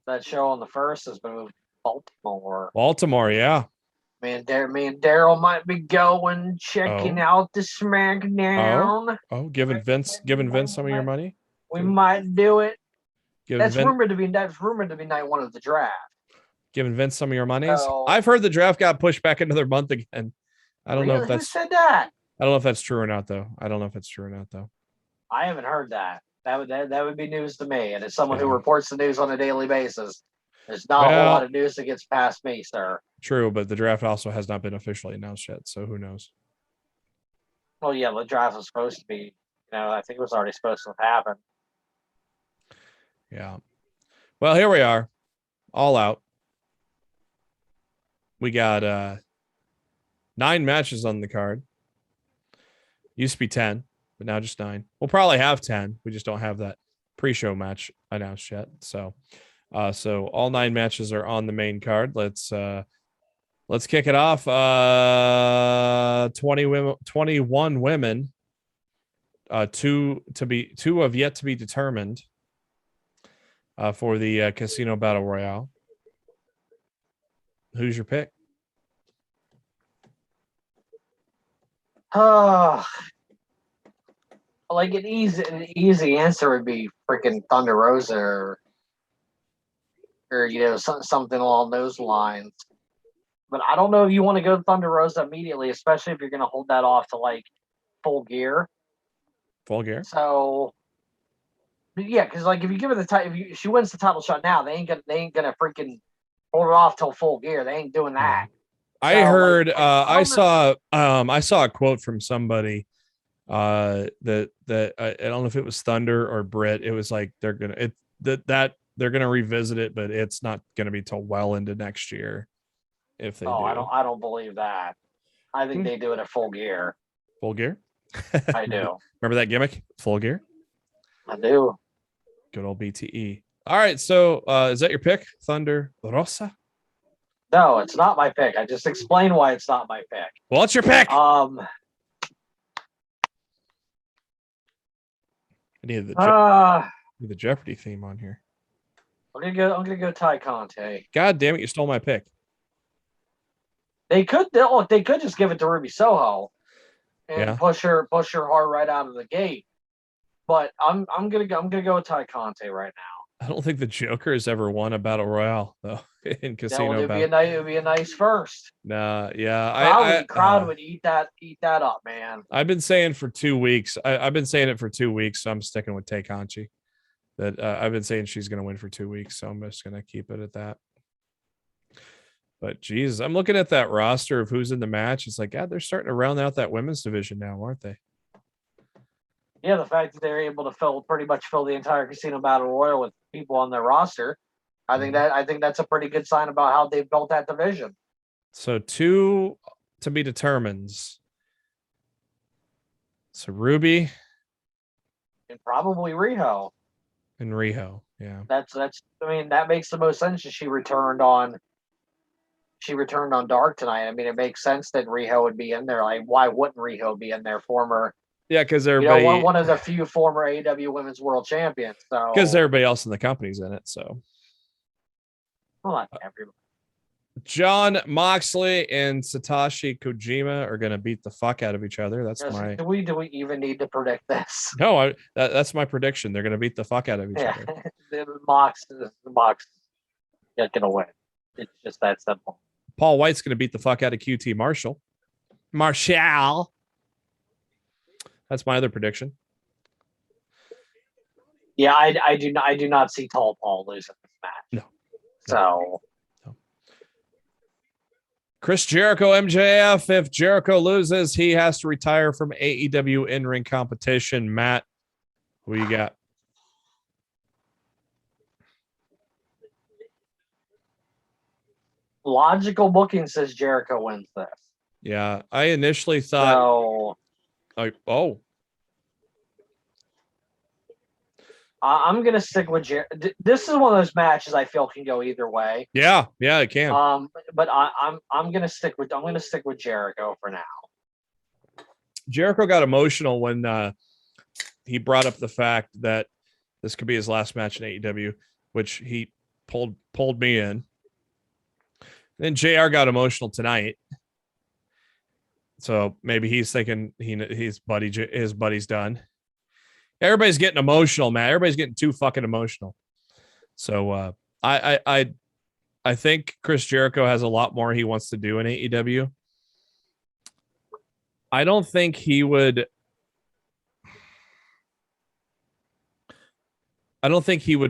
B: That show on the 1st has been moved to Baltimore.
A: Baltimore, yeah.
B: Me and Daryl might be going checking out the SmackDown.
A: Oh, giving Vince some of your money.
B: We might do it. That's rumored to be night one of the draft.
A: Giving Vince some of your monies. I've heard the draft got pushed back another month again. I don't know if that's
B: who said that.
A: I don't know if that's true or not, though.
B: I haven't heard that. That would be news to me. And as someone who reports the news on a daily basis, there's not a whole lot of news that gets past me, sir.
A: True, but the draft also has not been officially announced yet, so who knows?
B: Well, yeah, the draft was supposed to be, I think it was already supposed to have happened.
A: Yeah. Well, here we are, all out. We got 9 matches on the card. Used to be 10, but now just 9. We'll probably have 10. We just don't have that pre-show match announced yet. So all 9 matches are on the main card. Let's kick it off. 21 women Two have yet to be determined for the Casino Battle Royale. Who's your pick?
B: Like an easy answer would be freaking Thunder Rosa or something along those lines. But I don't know if you want to go Thunder Rosa immediately, especially if you're going to hold that off to like Full Gear.
A: Full Gear.
B: So, yeah, because like if you give her the title, if she wins the title shot now, they ain't gonna freaking hold it off till Full Gear. They ain't doing that.
A: I heard. I saw a quote from somebody. That I don't know if it was Thunder or Britt. It was like they're gonna revisit it, but it's not gonna be till well into next year. If they do.
B: I don't believe that. I think they do it at Full Gear.
A: Full Gear.
B: I do.
A: Remember that gimmick? Full Gear.
B: I do.
A: Good old BTE. All right, so is that your pick, Thunder Rosa?
B: No, it's not my pick. I just explained why it's not my pick.
A: Well, what's your pick?
B: I
A: need the Jeopardy theme on here.
B: I'm gonna go Ty Conte.
A: God damn it! You stole my pick.
B: They could just give it to Ruby Soho and push her hard right out of the gate. But I'm gonna go with Ty Conte right now.
A: I don't think the Joker has ever won a battle royale though in Casino.
B: It'd be a nice first.
A: Nah, yeah,
B: crowd would eat that up, man.
A: I've been saying for 2 weeks. I've been saying it for 2 weeks, so I'm sticking with Tay Conchi. That I've been saying she's going to win for 2 weeks, so I'm just going to keep it at that. But Jesus, I'm looking at that roster of who's in the match. It's like, God, they're starting to round out that women's division now, aren't they?
B: Yeah, the fact that they're able to pretty much fill the entire Casino Battle Royal with people on their roster, I think that's a pretty good sign about how they've built that division.
A: So 2 to be determined. So Ruby
B: and probably Riho.
A: And Riho, yeah.
B: That makes the most sense. She returned on Dark tonight. I mean, it makes sense that Riho would be in there. Like, why wouldn't Riho be in there?
A: Because everybody,
B: one of the few former AEW Women's World Champions. So
A: because everybody else in the company's in it. So,
B: well, not everybody.
A: John Moxley and Satoshi Kojima are going to beat the fuck out of each other. Do
B: we even need to predict this?
A: No, that's my prediction. They're going to beat the fuck out of each other.
B: The Mox is not going to win. It's just that simple.
A: Paul White's going to beat the fuck out of QT Marshall. That's my other prediction.
B: Yeah, I do not see Tall Paul losing this match.
A: No.
B: So.
A: Chris Jericho, MJF. If Jericho loses, he has to retire from AEW in-ring competition. Matt, who you got?
B: Logical booking says Jericho wins this.
A: Yeah, I initially thought.
B: I'm gonna stick with Jericho. This is one of those matches I feel can go either way.
A: Yeah, it can.
B: But I'm gonna stick with Jericho for now.
A: Jericho got emotional when he brought up the fact that this could be his last match in AEW, which he pulled me in. Then JR got emotional tonight. So maybe he's thinking his buddy's done. Everybody's getting emotional, man. Everybody's getting too fucking emotional. So I think Chris Jericho has a lot more he wants to do in AEW. I don't think he would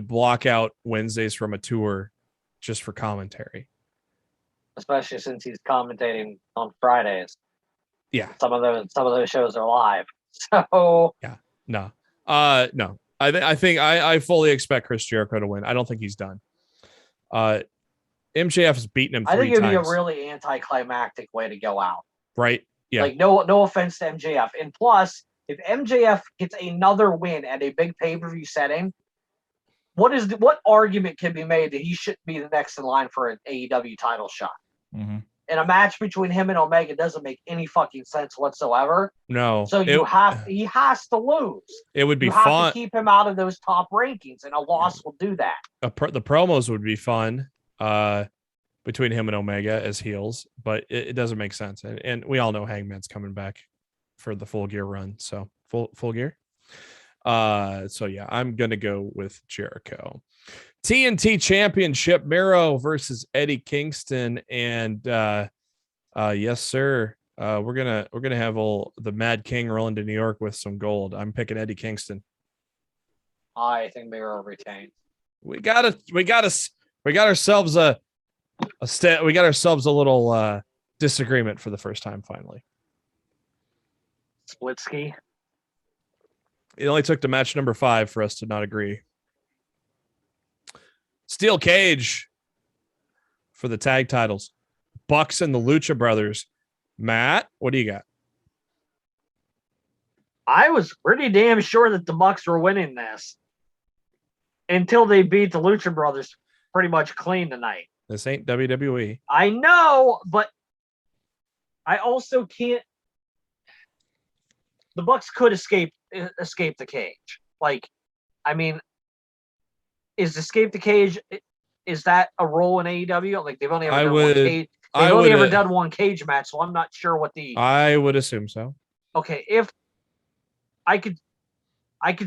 A: block out Wednesdays from a tour just for commentary.
B: Especially since he's commentating on Fridays.
A: Yeah.
B: Some of those shows are live. So
A: yeah. No. No. I think I fully expect Chris Jericho to win. I don't think he's done. MJF has beaten him 3 times.
B: I think it'd be a really anticlimactic way to go out.
A: Right. Yeah.
B: Like no offense to MJF. And plus, if MJF gets another win at a big pay-per-view setting, what argument can be made that he shouldn't be the next in line for an AEW title shot?
A: Mm-hmm.
B: And a match between him and Omega doesn't make any fucking sense whatsoever.
A: No.
B: So he has to lose.
A: It would be
B: you have
A: fun.
B: to keep him out of those top rankings, and a loss will do that.
A: The promos would be fun between him and Omega as heels, but it doesn't make sense. And we all know Hangman's coming back for the Full Gear run. So full gear. So yeah, I'm gonna go with Jericho. TNT Championship, Miro versus Eddie Kingston, and yes, sir. We're gonna have the Mad King rolling to New York with some gold. I'm picking Eddie Kingston.
B: I think Miro retains.
A: We got ourselves a little disagreement for the first time finally.
B: Splitsky.
A: It only took to match number 5 for us to not agree. Steel cage for the tag titles. Bucks and the Lucha Brothers. Matt, what do you got?
B: I was pretty damn sure that the Bucks were winning this until they beat the Lucha Brothers pretty much clean tonight.
A: This ain't WWE.
B: I know, but I also can't. The Bucks could escape the cage. Like, I mean, is escape the cage? Is that a role in AEW? Like, they've only ever done one cage. They've only ever done one cage match, so I'm not sure what the.
A: I would assume so.
B: Okay, if I could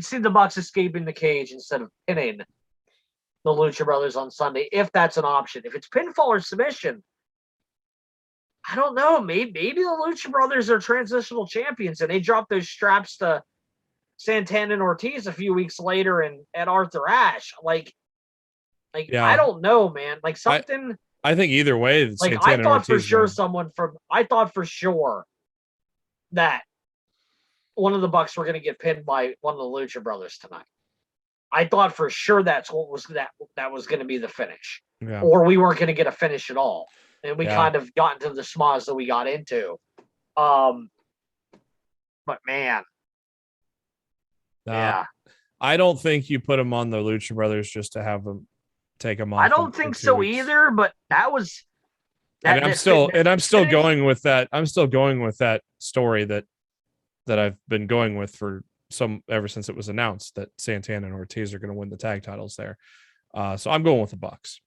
B: see the Bucks escaping the cage instead of pinning the Lucha Brothers on Sunday, if that's an option. If it's pinfall or submission, I don't know. Maybe the Lucha Brothers are transitional champions, and they drop those straps to Santana and Ortiz a few weeks later and at Arthur Ashe. Yeah. I don't know, man. Like something.
A: I think either way.
B: Like Santana I thought for sure I thought for sure that one of the Bucks were going to get pinned by one of the Lucha Brothers tonight. I thought for sure that's what was that was going to be the finish, or we weren't going to get a finish at all, and we kind of got into the schmoz that we got into. But man,
A: I don't think you put them on the Lucha Brothers just to have them take them off.
B: I don't think so either. But that was.
A: I'm still going with that. I'm still going with that story that I've been going with for ever since it was announced that Santana and Ortiz are going to win the tag titles there. So I'm going with the Bucks.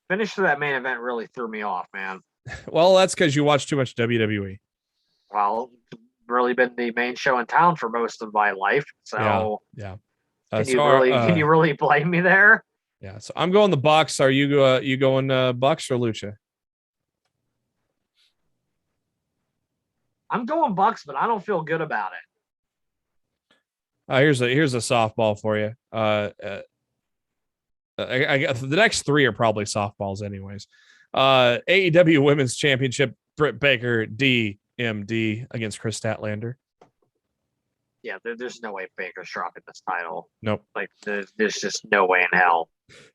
B: Finish to that main event really threw me off, man.
A: Well, that's because you watch too much WWE.
B: Well, really been the main show in town for most of my life. So
A: yeah.
B: Can you really blame me there?
A: Yeah. So I'm going the Bucks. Are you going Bucks or Lucha?
B: I'm going Bucks, but I don't feel good about it.
A: Here's a softball for you. I the next 3 are probably softballs anyways. AEW Women's Championship, Britt Baker, DMD against Chris Statlander.
B: Yeah, there's no way Baker's dropping this title.
A: Nope.
B: Like there's just no way in hell.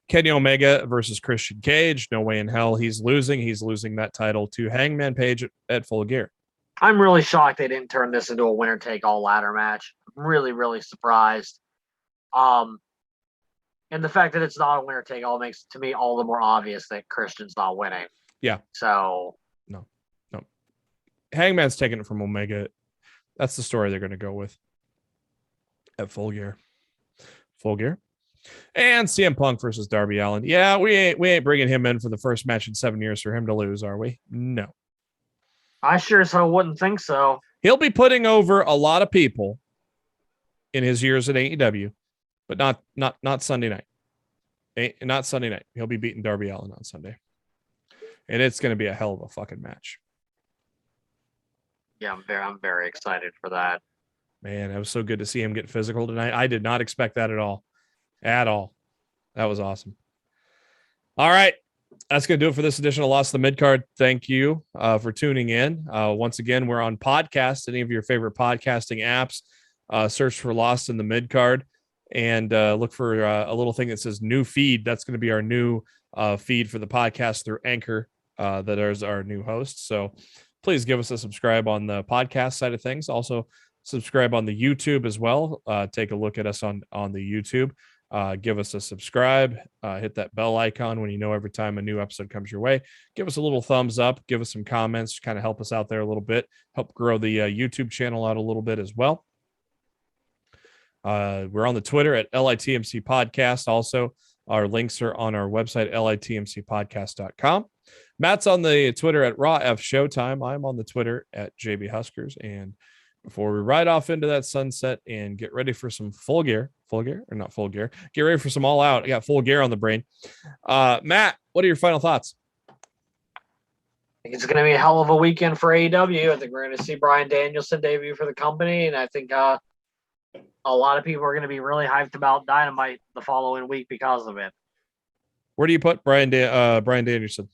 A: Kenny Omega versus Christian Cage. No way in hell he's losing. He's losing that title to Hangman Page at Full Gear.
B: I'm really shocked they didn't turn this into a winner-take-all ladder match. I'm really, really surprised. And the fact that it's not a winner-take-all makes, to me, all the more obvious that Christian's not winning.
A: Yeah.
B: So.
A: No. Hangman's taking it from Omega. That's the story they're going to go with at Full Gear. And CM Punk versus Darby Allin. Yeah, we ain't bringing him in for the first match in 7 years for him to lose, are we? No.
B: I sure as hell wouldn't think so.
A: He'll be putting over a lot of people in his years at AEW, but not Sunday night. Not Sunday night. He'll be beating Darby Allin on Sunday. And it's going to be a hell of a fucking match.
B: Yeah, I'm very excited for that.
A: Man, it was so good to see him get physical tonight. I did not expect that at all. That was awesome. All right. That's going to do it for this edition of Lost in the Midcard. Thank you for tuning in. Once again, we're on podcast, any of your favorite podcasting apps. Search for Lost in the Midcard and look for a little thing that says new feed. That's going to be our new feed for the podcast through Anchor. That is our new host. So please give us a subscribe on the podcast side of things. Also subscribe on the YouTube as well. Take a look at us on the YouTube. Give us a subscribe, hit that bell icon when you know every time a new episode comes your way. Give us a little thumbs up, give us some comments, kind of help us out there a little bit, help grow the YouTube channel out a little bit as well. We're on the Twitter at LITMC Podcast. Also, our links are on our website, litmcpodcast.com. Matt's on the Twitter at Raw F Showtime. I'm on the Twitter at JB Huskers. And before we ride off into that sunset and get ready for some get ready for some All Out. I got Full Gear on the brain. Matt, what are your final thoughts?
B: I think it's going to be a hell of a weekend for AEW. I think we're going to see Bryan Danielson debut for the company, and I think a lot of people are going to be really hyped about Dynamite the following week because of it.
A: Where do you put Bryan Danielson?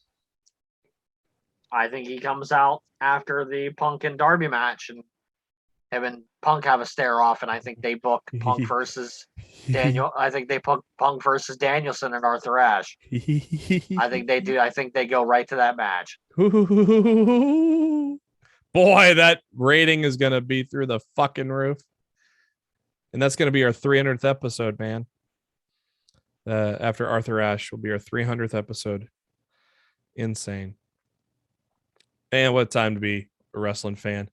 B: I think he comes out after the Punk and Darby match, and him and Punk have a stare off, and I think they book Punk versus Daniel. I think they book Punk versus Danielson and Arthur Ashe. I think they do. I think they go right to that match.
A: Boy, that rating is going to be through the fucking roof. And that's going to be our 300th episode, man. After Arthur Ashe will be our 300th episode. Insane. And what a time to be a wrestling fan.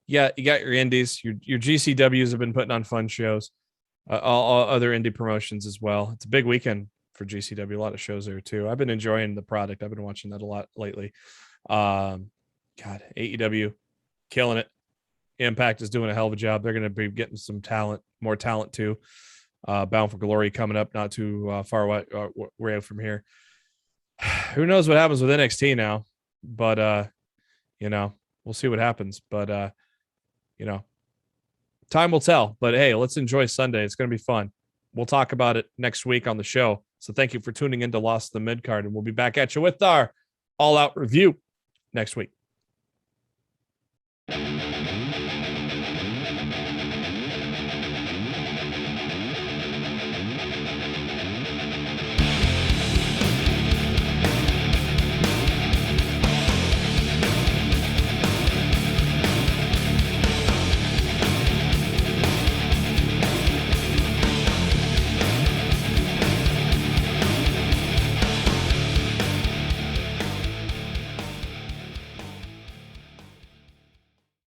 A: Yeah, you got your indies. Your GCWs have been putting on fun shows. All other indie promotions as well. It's a big weekend for GCW. A lot of shows there too. I've been enjoying the product. I've been watching that a lot lately. God, AEW killing it. Impact is doing a hell of a job. They're going to be getting some talent, more talent too. Bound for Glory coming up not too far away from here. Who knows what happens with NXT now? But we'll see what happens. But time will tell. But hey, let's enjoy Sunday. It's going to be fun. We'll talk about it next week on the show. So thank you for tuning in to Lost in the Midcard, and we'll be back at you with our All Out review next week.